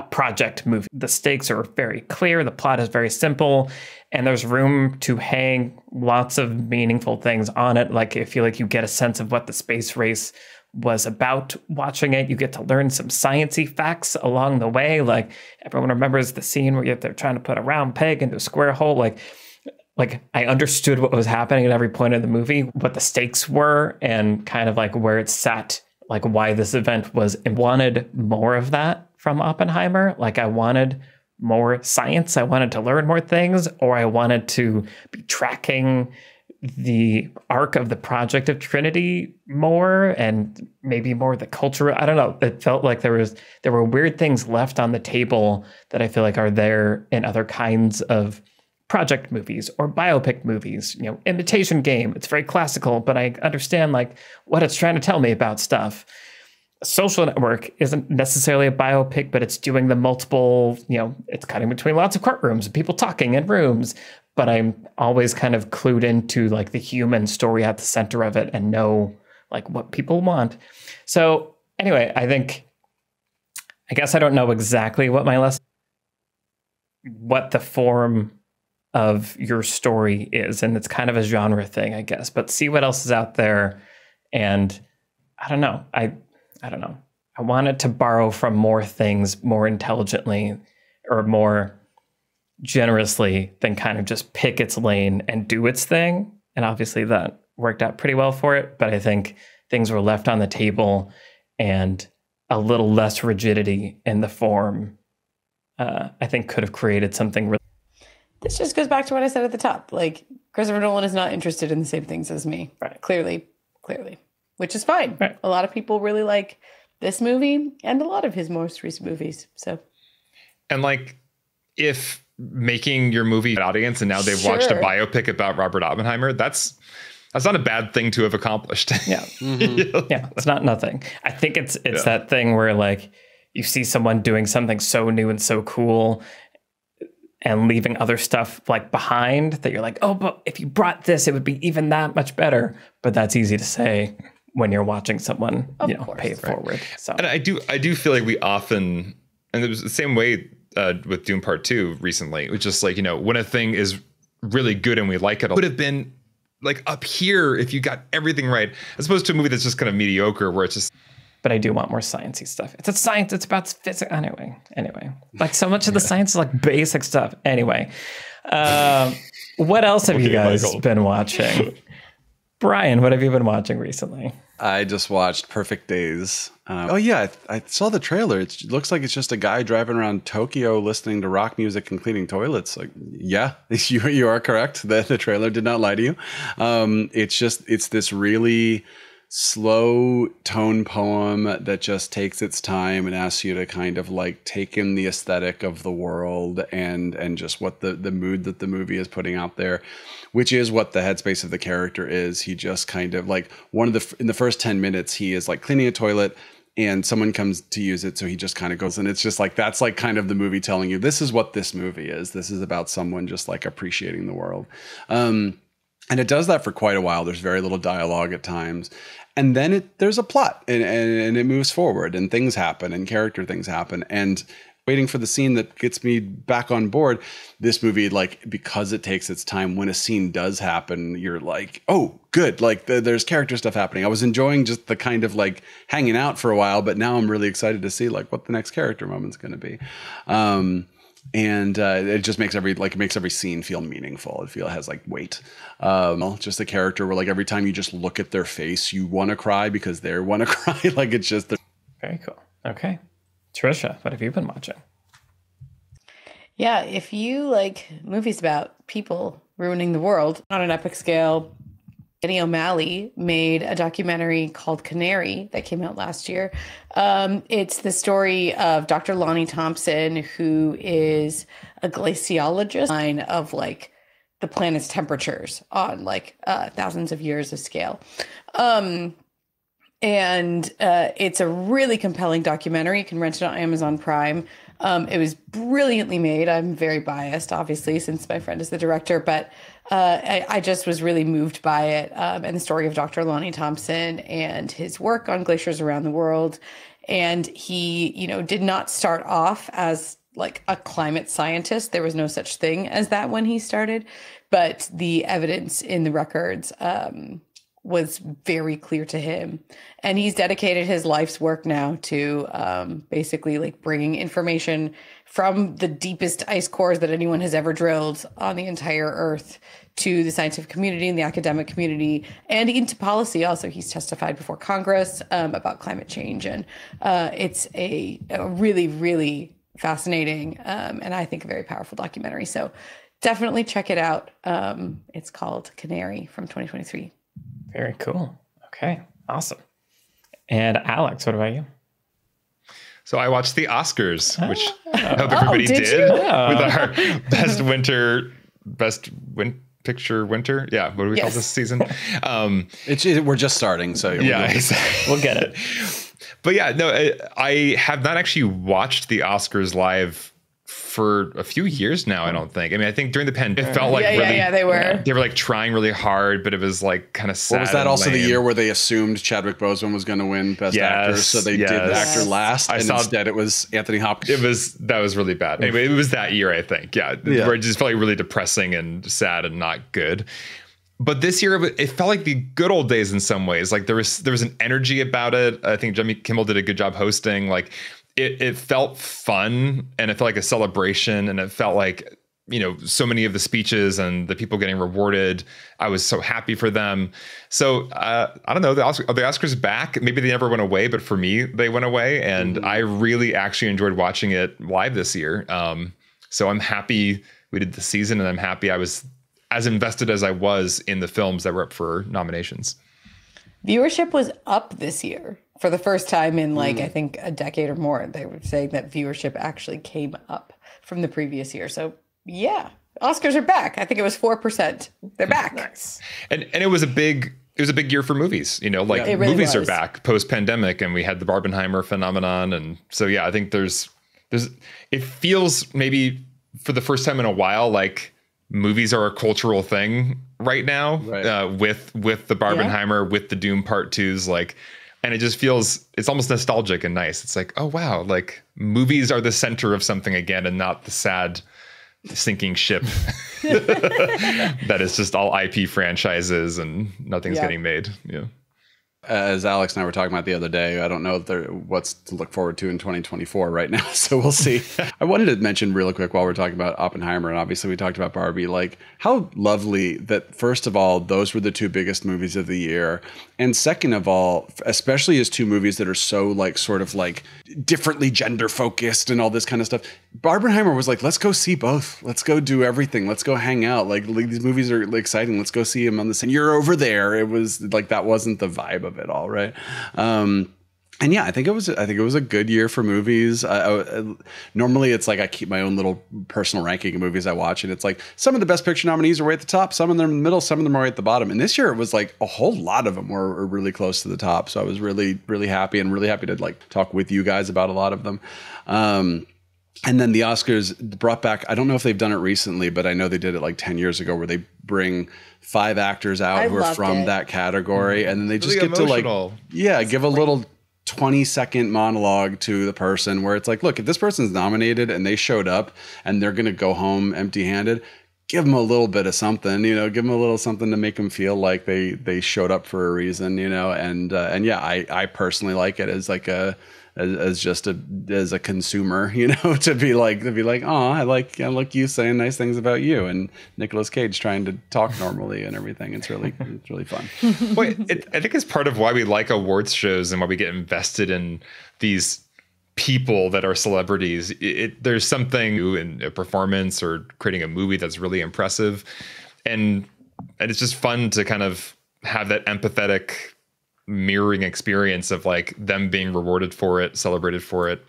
project movie. The stakes are very clear. The plot is very simple, and there's room to hang lots of meaningful things on it. Like I feel like you get a sense of what the space race was about watching it. You get to learn some sciencey facts along the way. Like everyone remembers the scene where they're trying to put a round peg into a square hole. Like I understood what was happening at every point of the movie, what the stakes were, and kind of like where it sat, like why this event was. I wanted more of that from Oppenheimer. Like I wanted more science. I wanted to learn more things, or I wanted to be tracking the arc of the project of Trinity more, and maybe more the culture. I don't know. It felt like there were weird things left on the table that I feel like are there in other kinds of project movies or biopic movies. Imitation Game, it's very classical, but I understand like what it's trying to tell me about stuff. Social Network isn't necessarily a biopic, but it's doing the multiple, it's cutting between lots of courtrooms and people talking in rooms, but I'm always kind of clued into like the human story at the center of it and know like what people want. So anyway, I guess I don't know exactly what the form of your story is, and it's kind of a genre thing, I guess, but see what else is out there. And I don't know. I don't know. I wanted to borrow from more things more intelligently or more generously than kind of just pick its lane and do its thing. And obviously that worked out pretty well for it. But I think things were left on the table and a little less rigidity in the form, I think could have created something really. This just goes back to what I said at the top. Like Christopher Nolan is not interested in the same things as me. Right. Clearly, which is fine. Right. A lot of people really like this movie and a lot of his most recent movies. So, And like, if making your movie an audience and now they've watched a Sure. biopic about Robert Oppenheimer, that's not a bad thing to have accomplished. Yeah. Yeah, it's not nothing. I think it's that thing where like you see someone doing something so new and so cool and leaving other stuff like behind that you're like, oh, but if you brought this, it would be even that much better. But that's easy to say when you're watching someone, course. pay it forward. So And I do feel like we often, and it was the same way with Dune Part 2 recently. It was just like, when a thing is really good and we like it, it would have been like up here if you got everything right, as opposed to a movie that's just kind of mediocre where it's just. but I do want more sciencey stuff. It's a science. It's about physics. Anyway, like so much of the science is like basic stuff. Anyway, what else have you guys Michael. been watching? Brian, what have you been watching recently? I just watched Perfect Days. I saw the trailer. It looks like it's just a guy driving around Tokyo listening to rock music and cleaning toilets. Like, yeah, you are correct. The trailer did not lie to you. It's this really slow tone poem that just takes its time and asks you to kind of like take in the aesthetic of the world and just what the mood that the movie is putting out there, which is what the headspace of the character is. He just kind of like in the first 10 minutes, he is like cleaning a toilet and someone comes to use it. So he just kind of goes, and it's just like, that's like kind of the movie telling you, this is what this movie is. This is about someone just like appreciating the world. And it does that for quite a while. There's very little dialogue at times. And then there's a plot and it moves forward and things happen and character things happen. And waiting for the scene that gets me back on board, this movie, like, because it takes its time, when a scene does happen, you're like, oh, good. Like there's character stuff happening. I was enjoying just the kind of like hanging out for a while, but now I'm really excited to see like what the next character moment's going to be. And it just makes every scene feel meaningful. It has like weight. Just a character where like every time you just look at their face, you want to cry because they want to cry. Like it's just Very cool. Okay. Trisha, what have you been watching? yeah, if you like movies about people ruining the world on an epic scale, Eddie O'Malley made a documentary called Canary that came out last year. It's the story of Dr. Lonnie Thompson, who is a glaciologist of like the planet's temperatures on like thousands of years of scale. And it's a really compelling documentary. You can rent it on Amazon Prime. It was brilliantly made. I'm very biased, obviously, since my friend is the director, but I just was really moved by it and the story of Dr. Lonnie Thompson and his work on glaciers around the world. And he, did not start off as like a climate scientist. There was no such thing as that when he started, but the evidence in the records was very clear to him. And he's dedicated his life's work now to basically like bringing information from the deepest ice cores that anyone has ever drilled on the entire earth to the scientific community and the academic community and into policy. Also, he's testified before Congress about climate change. And it's a really, really fascinating and I think a very powerful documentary. So definitely check it out. It's called Canary from 2023. Very cool. Okay. Awesome. And Alex, what about you? So I watched the Oscars, which I hope everybody did did you? with our best picture winter. Yeah. What do we call Yes. this season? we're just starting. So Yeah, exactly. We'll get it. But yeah, no, I have not actually watched the Oscars live for a few years now, I don't think. I mean, I think during the pandemic, it felt like they were. they were like trying really hard, but it was like kind of sad. Well, was that and also the lame. year where they assumed Chadwick Boseman was going to win Best Actor? Yes, So they did the yes. actor last, I and saw- instead it was Anthony Hopkins. That was really bad. Anyway, it was that year, I think. Yeah. Where it just felt like really depressing and sad and not good. But this year, it felt like the good old days in some ways. Like there was an energy about it. I think Jimmy Kimmel did a good job hosting. Like it felt fun and it felt like a celebration, and it felt like, so many of the speeches and the people getting rewarded, I was so happy for them. So I don't know, are the Oscars back? Maybe they never went away, but for me, they went away. And I really actually enjoyed watching it live this year. So I'm happy we did the season, and I'm happy I was as invested as I was in the films that were up for nominations. Viewership was up this year. for the first time in like, I think a decade or more, they were saying that viewership actually came up from the previous year. So yeah, Oscars are back. I think it was 4%. They're back. Nice. And it was a big year for movies, you know, like It really movies are was. back post pandemic, and we had the Barbenheimer phenomenon. And so, yeah, I think it feels maybe for the first time in a while, like movies are a cultural thing right now, Right. with the Barbenheimer, with the Doom Part 2s, like, and it just feels, it's almost nostalgic and nice. It's like, oh wow, like movies are the center of something again, and not the sad sinking ship that is just all IP franchises and nothing's Yeah. getting made. Yeah. As Alex and I were talking about the other day, I don't know what's to look forward to in 2024 right now, so we'll see. I wanted to mention really quick while we're talking about Oppenheimer, and obviously we talked about Barbie, like how lovely that, first of all, those were the two biggest movies of the year. And second of all, especially as two movies that are so like sort of like differently gender focused and all this kind of stuff, Barbenheimer was like, let's go see both. Let's go do everything. Let's go hang out. Like these movies are exciting. Let's go see them on the same. You're over there. It was like, that wasn't the vibe of it all, right? And yeah, I think it was a good year for movies. Normally, it's like I keep my own little personal ranking of movies I watch, and it's like some of the Best Picture nominees are way at the top, some of them in the middle, some of them are way at the bottom. And this year, it was like a whole lot of them were really close to the top. So I was really, really happy, and really happy to like talk with you guys about a lot of them. And then the Oscars brought back, I don't know if they've done it recently, but I know they did it like 10 years ago, where they bring 5 actors out I who are loved from it. that category, and then they just Really get to like, emotional. yeah, give a little 20-second monologue to the person where it's like, look, if this person's nominated and they showed up and they're going to go home empty-handed, give them a little bit of something, you know, give them a little something to make them feel like they showed up for a reason, you know. And yeah, I personally like it as like as a consumer, you know, to be like, oh, I like you saying nice things about you, and Nicolas Cage trying to talk normally and everything. It's really fun. Well, I think it's part of why we like awards shows and why we get invested in these people that are celebrities. There's something in a performance or creating a movie that's really impressive, and it's just fun to kind of have that empathetic mirroring experience of like them being rewarded for it, celebrated for it.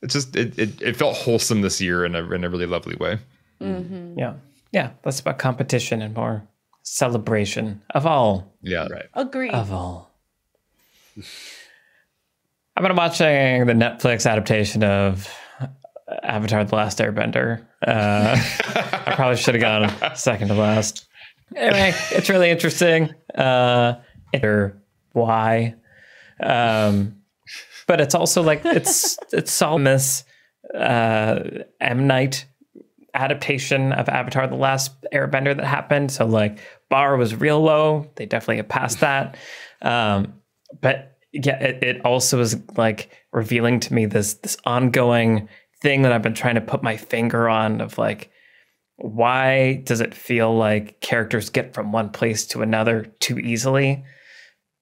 It's just it felt wholesome this year in a really lovely way. Yeah. Yeah. Less about competition and more celebration of all. Yeah. Right. Agreed. Of all. I've been watching the Netflix adaptation of Avatar: The Last Airbender. I probably should have gone second to last. Anyway, it's really interesting. Why? But it's also like it's all Miss M. Night adaptation of Avatar: The Last Airbender that happened. So like bar was real low. They definitely have passed that. But yeah, it also is like revealing to me this ongoing thing that I've been trying to put my finger on of like, why does it feel like characters get from one place to another too easily?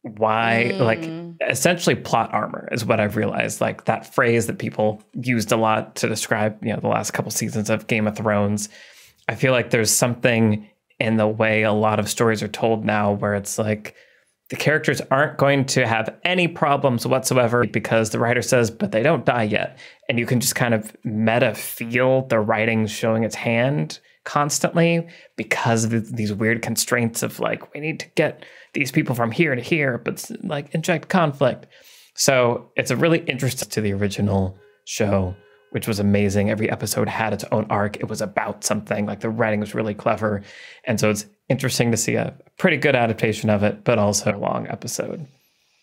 Why, like, essentially plot armor is what I've realized. Like that phrase that people used a lot to describe, you know, the last couple seasons of Game of Thrones. I feel like there's something in the way a lot of stories are told now where it's like the characters aren't going to have any problems whatsoever because the writer says, but they don't die yet. And you can just kind of meta feel the writing showing its hand constantly because of these weird constraints of like, we need to get these people from here to here, but like inject conflict. So it's a really interesting to the original show, which was amazing. Every episode had its own arc. It was about something. Like the writing was really clever. And so it's interesting to see a pretty good adaptation of it, but also a long episode.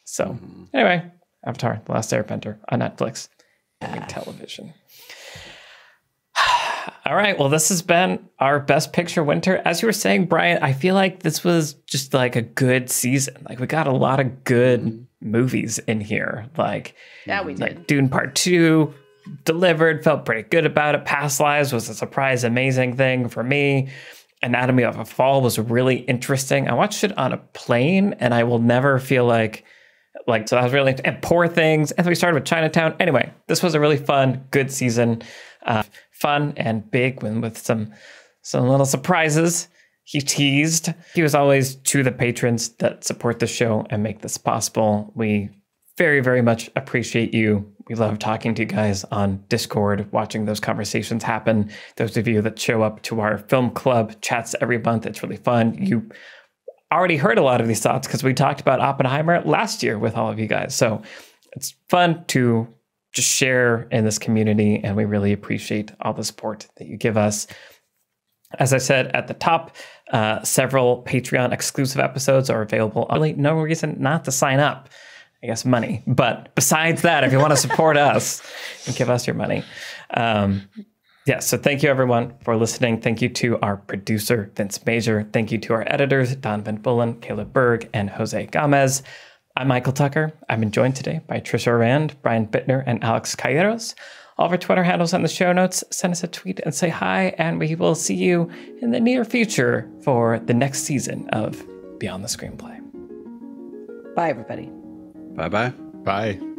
So anyway, Avatar: The Last Airbender on Netflix. Television. All right. Well, this has been our Best Picture winter. As you were saying, Brian, I feel like this was just like a good season. Like we got a lot of good movies in here. Like, Yeah, we did. like Dune Part 2 delivered, felt pretty good about it. Past Lives was a surprise, amazing thing for me. Anatomy of a Fall was really interesting. I watched it on a plane and I will never feel like, so that was really, and Poor Things. And then we started with Chinatown. Anyway, this was a really fun, good season. Fun and big with some little surprises. He teased. He was always to the patrons that support the show and make this possible. We very, very much appreciate you. We love talking to you guys on Discord, watching those conversations happen. Those of you that show up to our film club chats every month, it's really fun. You already heard a lot of these thoughts because we talked about Oppenheimer last year with all of you guys. So it's fun to just share in this community, and we really appreciate all the support that you give us. As I said at the top, several Patreon exclusive episodes are available. Really, no reason not to sign up. I guess money. But besides that, if you want to support us and give us your money. So thank you, everyone, for listening. Thank you to our producer, Vince Major. Thank you to our editors, Don Van Bullen, Caleb Berg, and Jose Gomez. I'm Michael Tucker. I've been joined today by Trisha Rand, Brian Bittner, and Alex Calleros. All of our Twitter handles in the show notes. Send us a tweet and say hi, and we will see you in the near future for the next season of Beyond the Screenplay. Bye, everybody. Bye-bye. Bye.